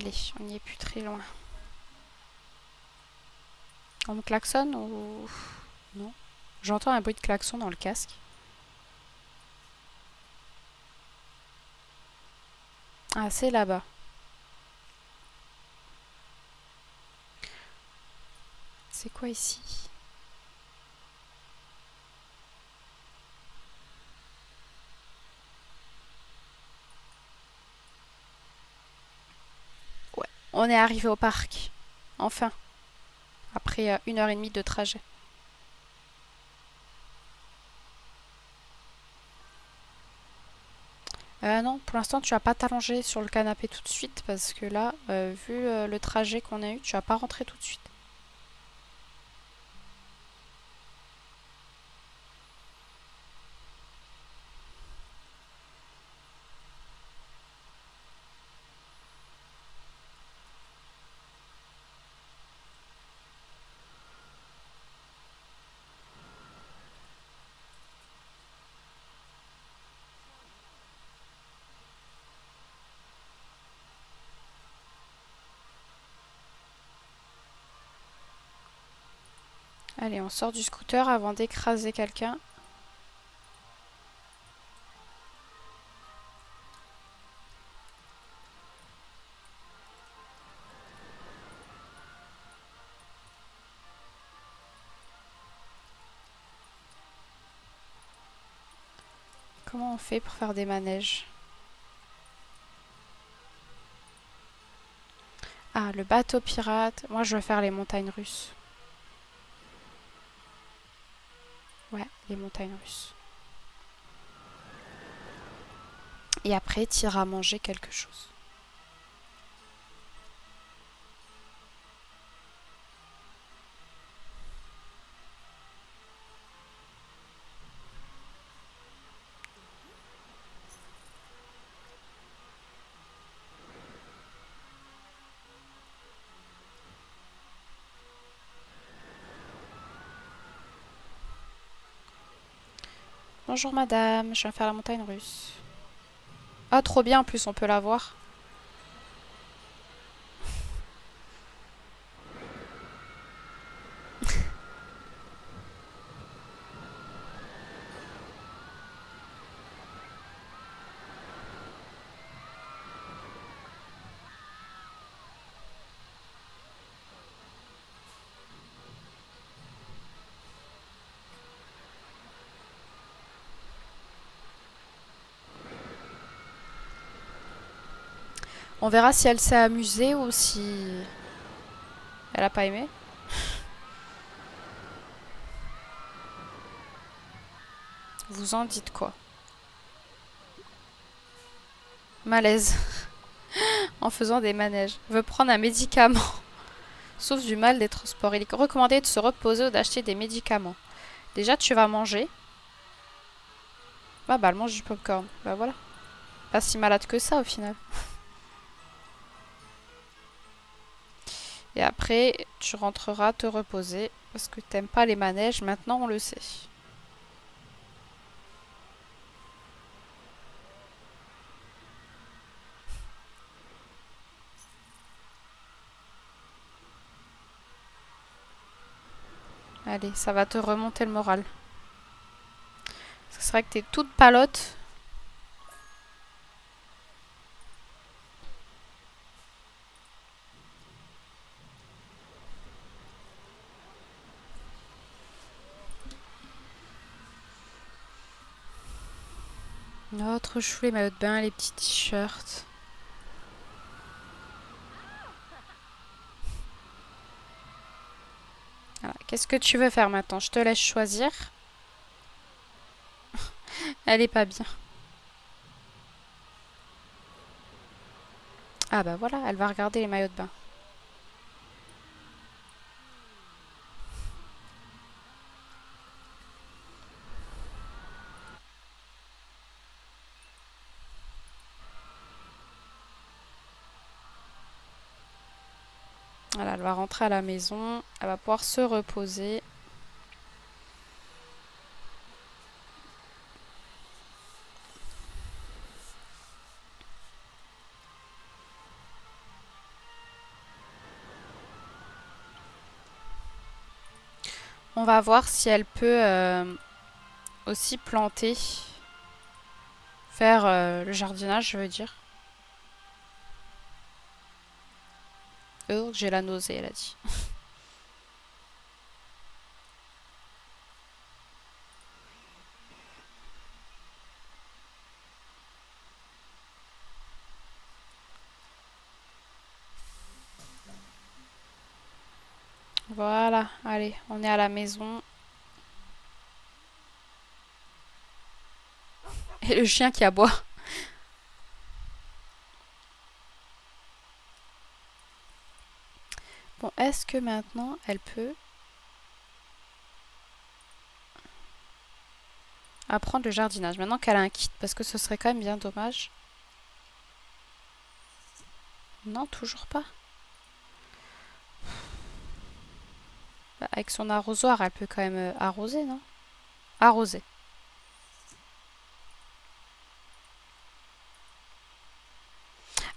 Allez, on n'y est plus très loin. On me klaxonne ou... Non. J'entends un bruit de klaxon dans le casque. Ah, c'est là-bas. C'est quoi ici? Ouais, on est arrivé au parc. Enfin, après 1 h 30 de trajet. Non, pour l'instant, tu vas pas t'allonger sur le canapé tout de suite parce que là, vu le trajet qu'on a eu, tu vas pas rentrer tout de suite. Allez, on sort du scooter avant d'écraser quelqu'un. Comment on fait pour faire des manèges? Ah, le bateau pirate. Moi, je veux faire les montagnes russes. Ouais, les montagnes russes. Et après, t'iras manger quelque chose. Bonjour madame, je viens faire la montagne russe. Ah, trop bien, en plus, on peut la voir. On verra si elle s'est amusée ou si elle a pas aimé. Vous en dites quoi? Malaise en faisant des manèges. Veut prendre un médicament. Sauf du mal des transports. Il est recommandé de se reposer ou d'acheter des médicaments. Déjà, tu vas manger. Ah bah, elle mange du popcorn. Bah voilà. Pas si malade que ça au final. Et après, tu rentreras te reposer. Parce que t'aimes pas les manèges. Maintenant, on le sait. Allez, ça va te remonter le moral. C'est vrai que t'es toute palote. Notre chou, les maillots de bain, les petits t-shirts. Voilà. Qu'est-ce que tu veux faire maintenant? Je te laisse choisir. Elle est pas bien. Ah bah voilà, elle va regarder les maillots de bain. Voilà, elle va rentrer à la maison. Elle va pouvoir se reposer. On va voir si elle peut aussi planter. Faire le jardinage, je veux dire. Oh, j'ai la nausée, elle a dit. Voilà, allez, on est à la maison. Et le chien qui aboie. Bon, est-ce que maintenant elle peut apprendre le jardinage? Maintenant qu'elle a un kit, parce que ce serait quand même bien dommage. Non, toujours pas. Bah, avec son arrosoir, elle peut quand même arroser, non? Arroser.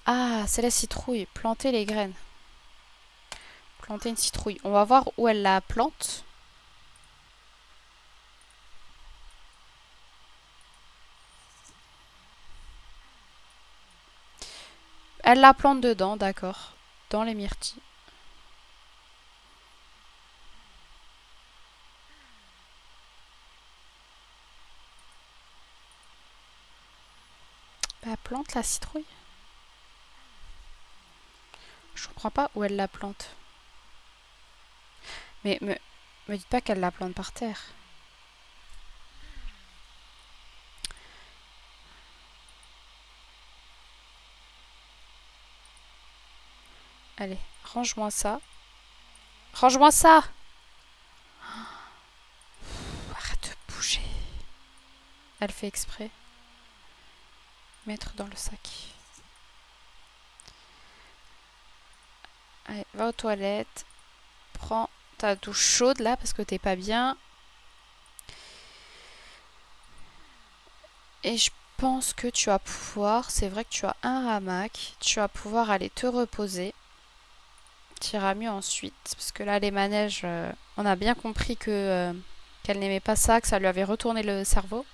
Ah, c'est la citrouille. Planter les graines. Planter une citrouille. On va voir où elle la plante. Elle la plante dedans, d'accord. Dans les myrtilles. Bah, elle plante la citrouille. Je comprends pas où elle la plante. Mais me dites pas qu'elle la plante par terre. Allez, range-moi ça. Range-moi ça! Arrête de bouger. Elle fait exprès. Mettre dans le sac. Allez, va aux toilettes. Prends ta douche chaude là parce que t'es pas bien. Et je pense que tu vas pouvoir, c'est vrai que tu as un hamac, tu vas pouvoir aller te reposer. Tu iras mieux ensuite. Parce que là, les manèges, on a bien compris que qu'elle n'aimait pas ça, que ça lui avait retourné le cerveau.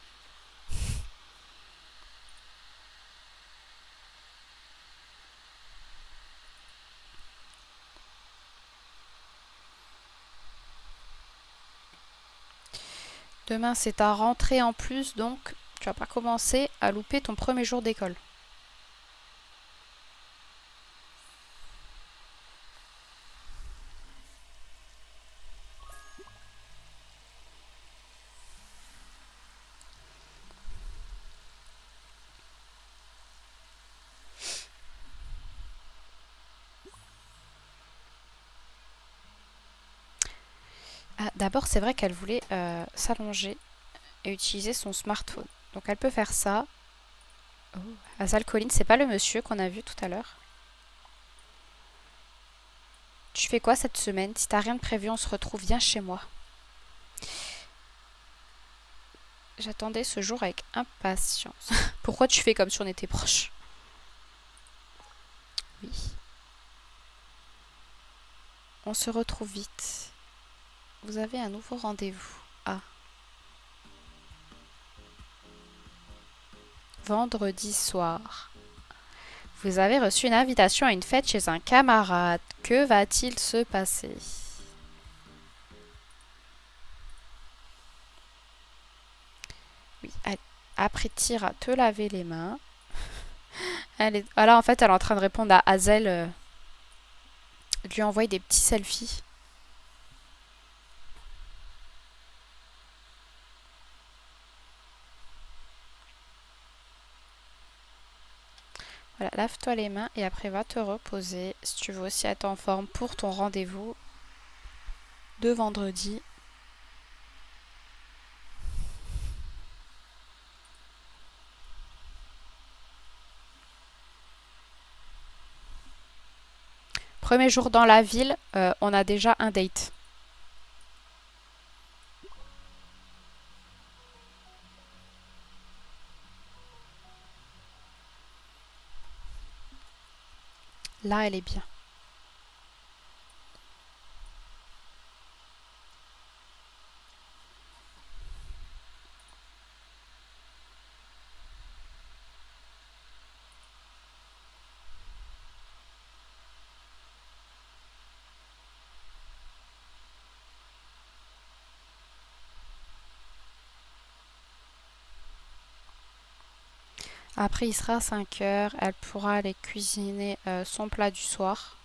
Demain, c'est ta rentrée en plus, donc tu vas pas commencer à louper ton premier jour d'école. Ah, d'abord, c'est vrai qu'elle voulait s'allonger et utiliser son smartphone. Donc elle peut faire ça. Oh. Asal Colline, c'est pas le monsieur qu'on a vu tout à l'heure. Tu fais quoi cette semaine? Si t'as rien de prévu, on se retrouve, viens chez moi. J'attendais ce jour avec impatience. Pourquoi tu fais comme si on était proches? Oui. On se retrouve vite. Vous avez un nouveau rendez-vous. Ah. Vendredi soir. Vous avez reçu une invitation à une fête chez un camarade. Que va-t-il se passer? Oui, apprête-t-il à te laver les mains. Là, en fait, elle est en train de répondre à Hazel. De lui envoyer des petits selfies. Voilà, lave-toi les mains et après va te reposer. Si tu veux aussi être en forme pour ton rendez-vous de vendredi. Premier jour dans la ville, on a déjà un date. Là, elle est bien. Après, il sera 5 heures. Elle pourra aller cuisiner son plat du soir.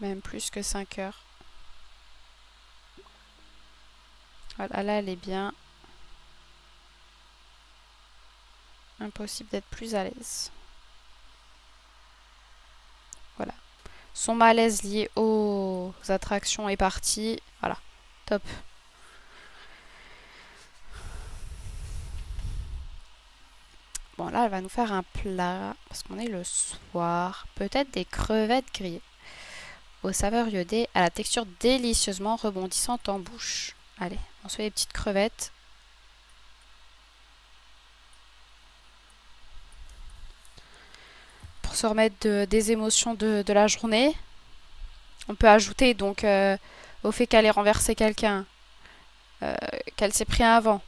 Même plus que 5 heures. Voilà, là, elle est bien. Impossible d'être plus à l'aise. Voilà. Son malaise lié aux attractions est parti. Voilà. Top. Bon, là, elle va nous faire un plat, parce qu'on est le soir. Peut-être des crevettes grillées. Aux saveurs iodées, à la texture délicieusement rebondissante en bouche. Allez, on se fait des petites crevettes. Pour se remettre des émotions de la journée. On peut ajouter donc au fait qu'elle ait renversé quelqu'un, qu'elle s'est pris un vent.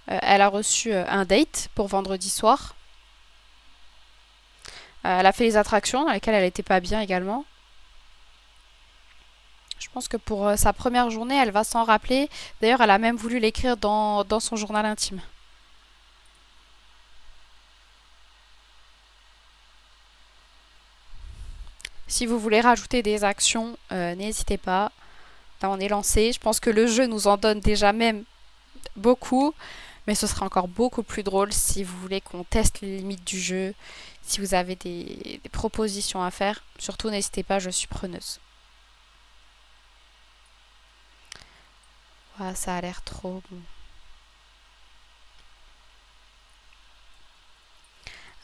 Elle a reçu un date pour vendredi soir. Elle a fait les attractions dans lesquelles elle n'était pas bien également. Je pense que pour sa première journée, elle va s'en rappeler. D'ailleurs, elle a même voulu l'écrire dans son journal intime. Si vous voulez rajouter des actions, n'hésitez pas. Là, on est lancé. Je pense que le jeu nous en donne déjà même beaucoup. Mais ce sera encore beaucoup plus drôle si vous voulez qu'on teste les limites du jeu. Si vous avez des propositions à faire, surtout n'hésitez pas, je suis preneuse. Voilà, ça a l'air trop bon.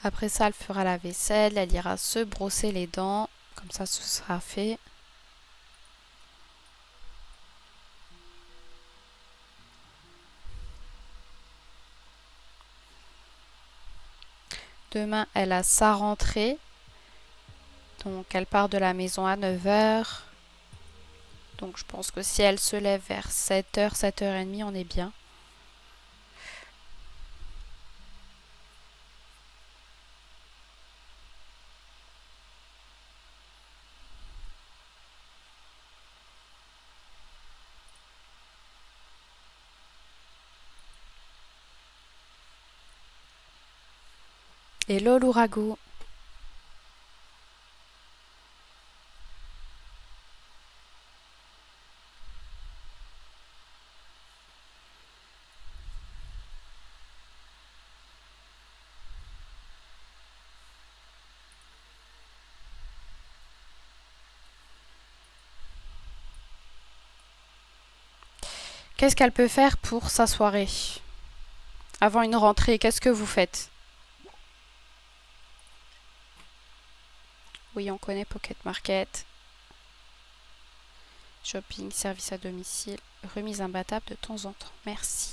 Après ça, elle fera la vaisselle, elle ira se brosser les dents. Comme ça, ce sera fait. Demain, elle a sa rentrée. Donc, elle part de la maison à 9 heures. Donc, je pense que si elle se lève vers 7 heures, 7h30, on est bien. Hello l'ouragan. Qu'est-ce qu'elle peut faire pour sa soirée? Avant une rentrée, qu'est-ce que vous faites? Oui, on connaît Pocket Market. Shopping, service à domicile, remise imbattable de temps en temps. Merci.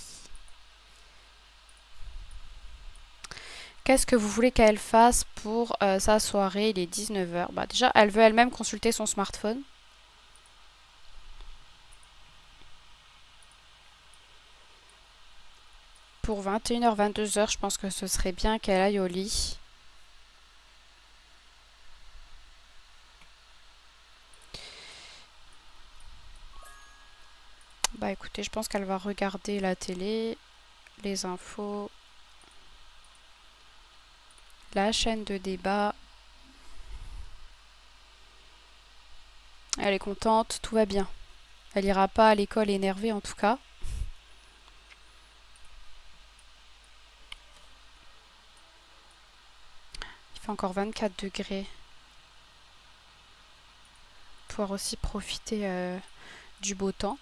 Qu'est-ce que vous voulez qu'elle fasse pour sa soirée? Il est 19 heures. Bah, déjà, elle veut elle-même consulter son smartphone. Pour 21h, 22h, je pense que ce serait bien qu'elle aille au lit. Bah écoutez, je pense qu'elle va regarder la télé, les infos, la chaîne de débat. Elle est contente, tout va bien. Elle ira pas à l'école énervée en tout cas. Il fait encore 24 degrés. Pouvoir aussi profiter du beau temps.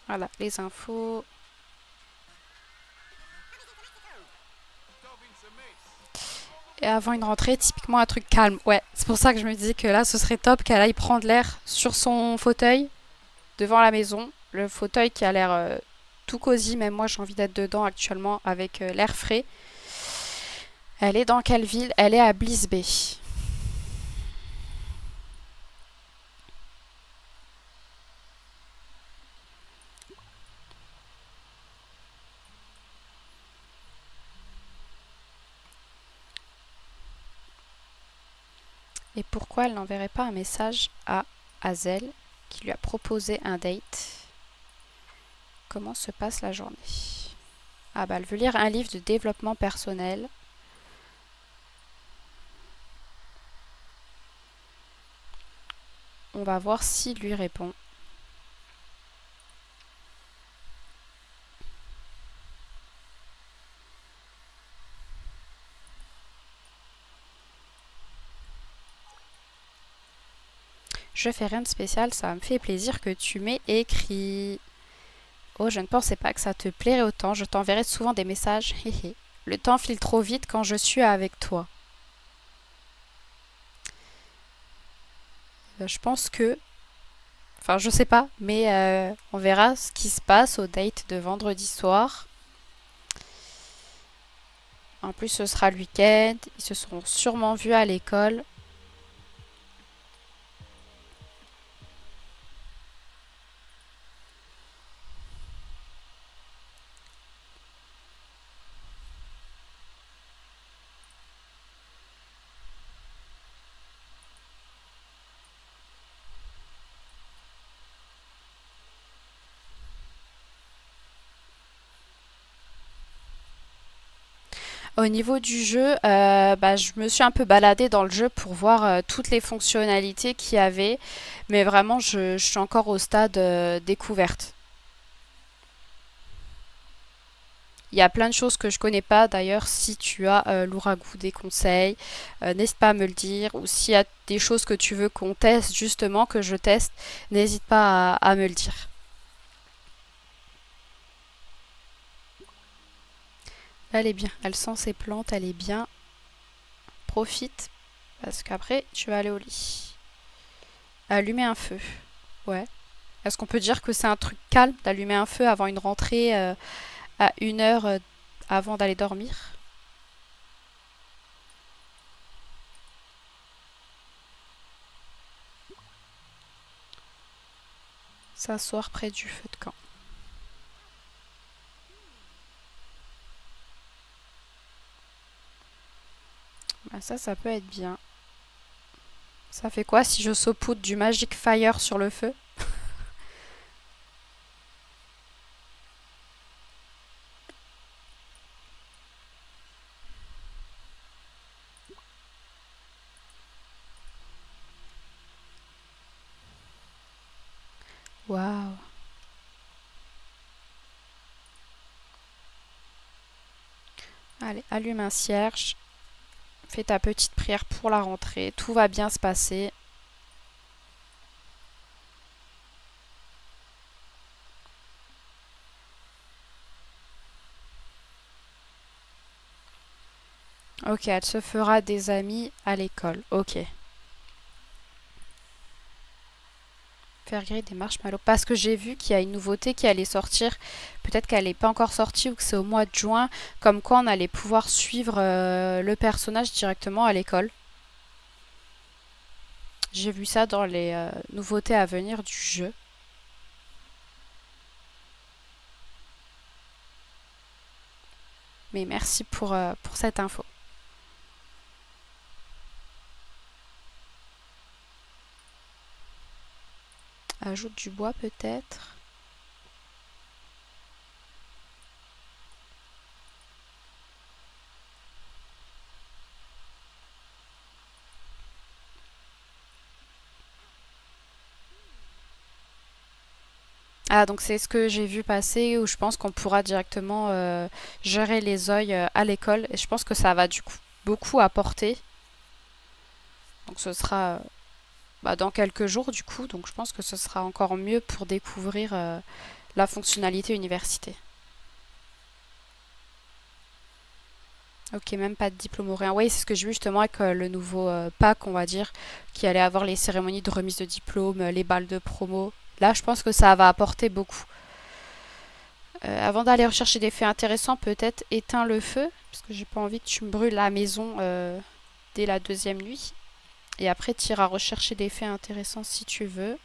Voilà, les infos. Et avant une rentrée, typiquement un truc calme. Ouais, c'est pour ça que je me disais que là, ce serait top qu'elle aille prendre l'air sur son fauteuil devant la maison. Le fauteuil qui a l'air tout cosy, même moi j'ai envie d'être dedans actuellement avec l'air frais. Elle est dans quelle ville? Elle est à Bliss Bay. Et pourquoi elle n'enverrait pas un message à Hazel qui lui a proposé un date. Comment se passe la journée? Ah bah elle veut lire un livre de développement personnel. On va voir s'il lui répond. Je fais rien de spécial, ça me fait plaisir que tu m'aies écrit. Oh, je ne pensais pas que ça te plairait autant, je t'enverrai souvent des messages. Le temps file trop vite quand je suis avec toi. Je pense que... Enfin, je sais pas, mais on verra ce qui se passe au date de vendredi soir. En plus, ce sera le week-end. Ils se seront sûrement vus à l'école. Au niveau du jeu, bah, je me suis un peu baladée dans le jeu pour voir toutes les fonctionnalités qu'il y avait. Mais vraiment, je suis encore au stade découverte. Il y a plein de choses que je connais pas. D'ailleurs, si tu as l'ouragout des conseils, n'hésite pas à me le dire. Ou s'il y a des choses que tu veux qu'on teste, justement, que je teste, n'hésite pas à me le dire. Elle est bien. Elle sent ses plantes, elle est bien. Profite, parce qu'après, tu vas aller au lit. Allumer un feu. Ouais. Est-ce qu'on peut dire que c'est un truc calme d'allumer un feu avant une rentrée à 1 heure avant d'aller dormir? S'asseoir près du feu de camp. Bah ça peut être bien. Ça fait quoi si je saupoudre du Magic Fire sur le feu? Waouh. Allez, allume un cierge. Fais ta petite prière pour la rentrée. Tout va bien se passer. Ok, elle se fera des amis à l'école. Ok. Faire griller des marshmallows. Parce que j'ai vu qu'il y a une nouveauté qui allait sortir. Peut-être qu'elle n'est pas encore sortie ou que c'est au mois de juin. Comme quoi on allait pouvoir suivre le personnage directement à l'école. J'ai vu ça dans les nouveautés à venir du jeu. Mais merci pour cette info. Ajoute du bois peut-être. Ah, donc c'est ce que j'ai vu passer où je pense qu'on pourra directement gérer les œils à l'école. Et je pense que ça va du coup beaucoup apporter. Donc ce sera bah, dans quelques jours du coup. Donc je pense que ce sera encore mieux pour découvrir la fonctionnalité université. Ok, même pas de diplôme ou rien. Oui, c'est ce que j'ai vu justement avec le nouveau pack, on va dire, qui allait avoir les cérémonies de remise de diplôme, les balles de promo. Là, je pense que ça va apporter beaucoup. Avant d'aller rechercher des faits intéressants, peut-être éteins le feu, parce que j'ai pas envie que tu me brûles la maison dès la deuxième nuit. Et après, tu iras rechercher des faits intéressants si tu veux.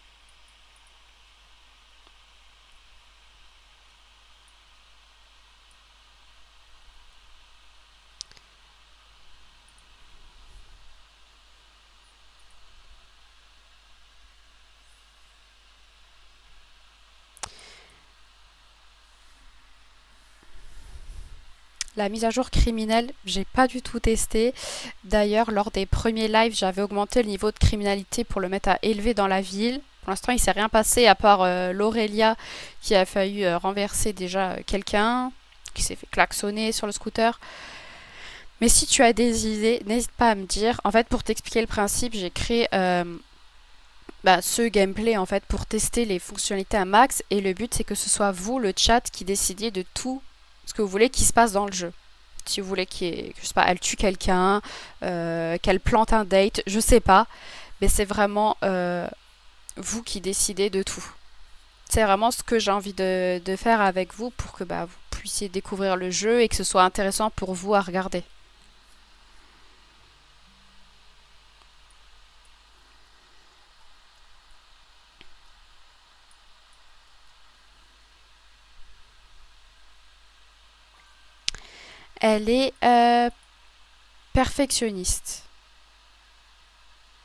La mise à jour criminelle, j'ai pas du tout testé. D'ailleurs, lors des premiers lives, j'avais augmenté le niveau de criminalité pour le mettre à élevé dans la ville. Pour l'instant, il s'est rien passé à part l'Aurélia qui a failli renverser déjà quelqu'un, qui s'est fait klaxonner sur le scooter. Mais si tu as des idées, n'hésite pas à me dire. En fait, pour t'expliquer le principe, j'ai créé ce gameplay en fait pour tester les fonctionnalités à max et le but c'est que ce soit vous, le chat, qui décidiez de tout ce que vous voulez qui se passe dans le jeu. Si vous voulez que je sais pas, elle tue quelqu'un, qu'elle plante un date, je sais pas, mais c'est vraiment vous qui décidez de tout. C'est vraiment ce que j'ai envie de faire avec vous pour que vous puissiez découvrir le jeu et que ce soit intéressant pour vous à regarder. Elle est perfectionniste,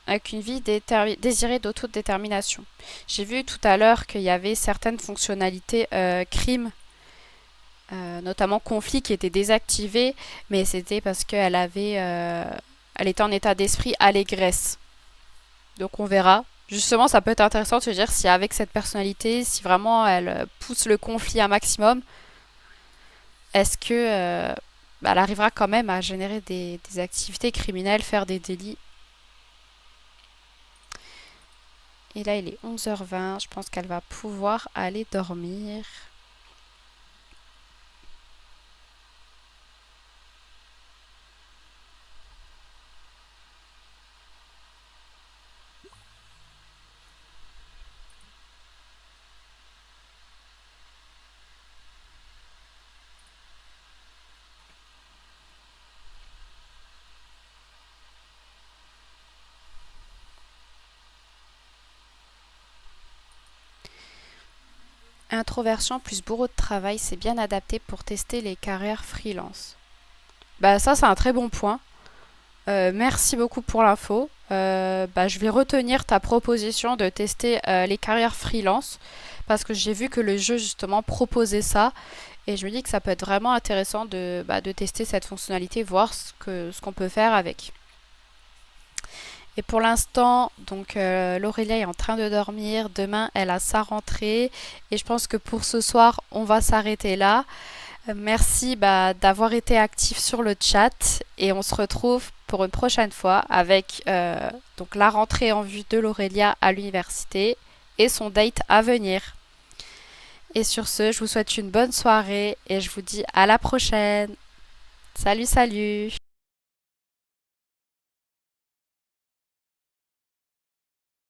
avec une vie désirée d'autodétermination. J'ai vu tout à l'heure qu'il y avait certaines fonctionnalités crime, notamment conflit, qui étaient désactivées, mais c'était parce elle était en état d'esprit allégresse. Donc on verra. Justement, ça peut être intéressant de se dire si avec cette personnalité, si vraiment elle pousse le conflit un maximum, est-ce que elle arrivera quand même à générer des activités criminelles, faire des délits. Et là, il est 11h20. Je pense qu'elle va pouvoir aller dormir. Introversion plus bourreau de travail, c'est bien adapté pour tester les carrières freelance. Ça, c'est un très bon point. Merci beaucoup pour l'info. Je vais retenir ta proposition de tester les carrières freelance parce que j'ai vu que le jeu justement proposait ça et je me dis que ça peut être vraiment intéressant de tester cette fonctionnalité, voir ce qu'on peut faire avec. Et pour l'instant, donc l'Aurélia est en train de dormir. Demain, elle a sa rentrée. Et je pense que pour ce soir, on va s'arrêter là. Merci d'avoir été actif sur le chat. Et on se retrouve pour une prochaine fois avec donc la rentrée en vue de l'Aurélia à l'université et son date à venir. Et sur ce, je vous souhaite une bonne soirée et je vous dis à la prochaine. Salut, salut!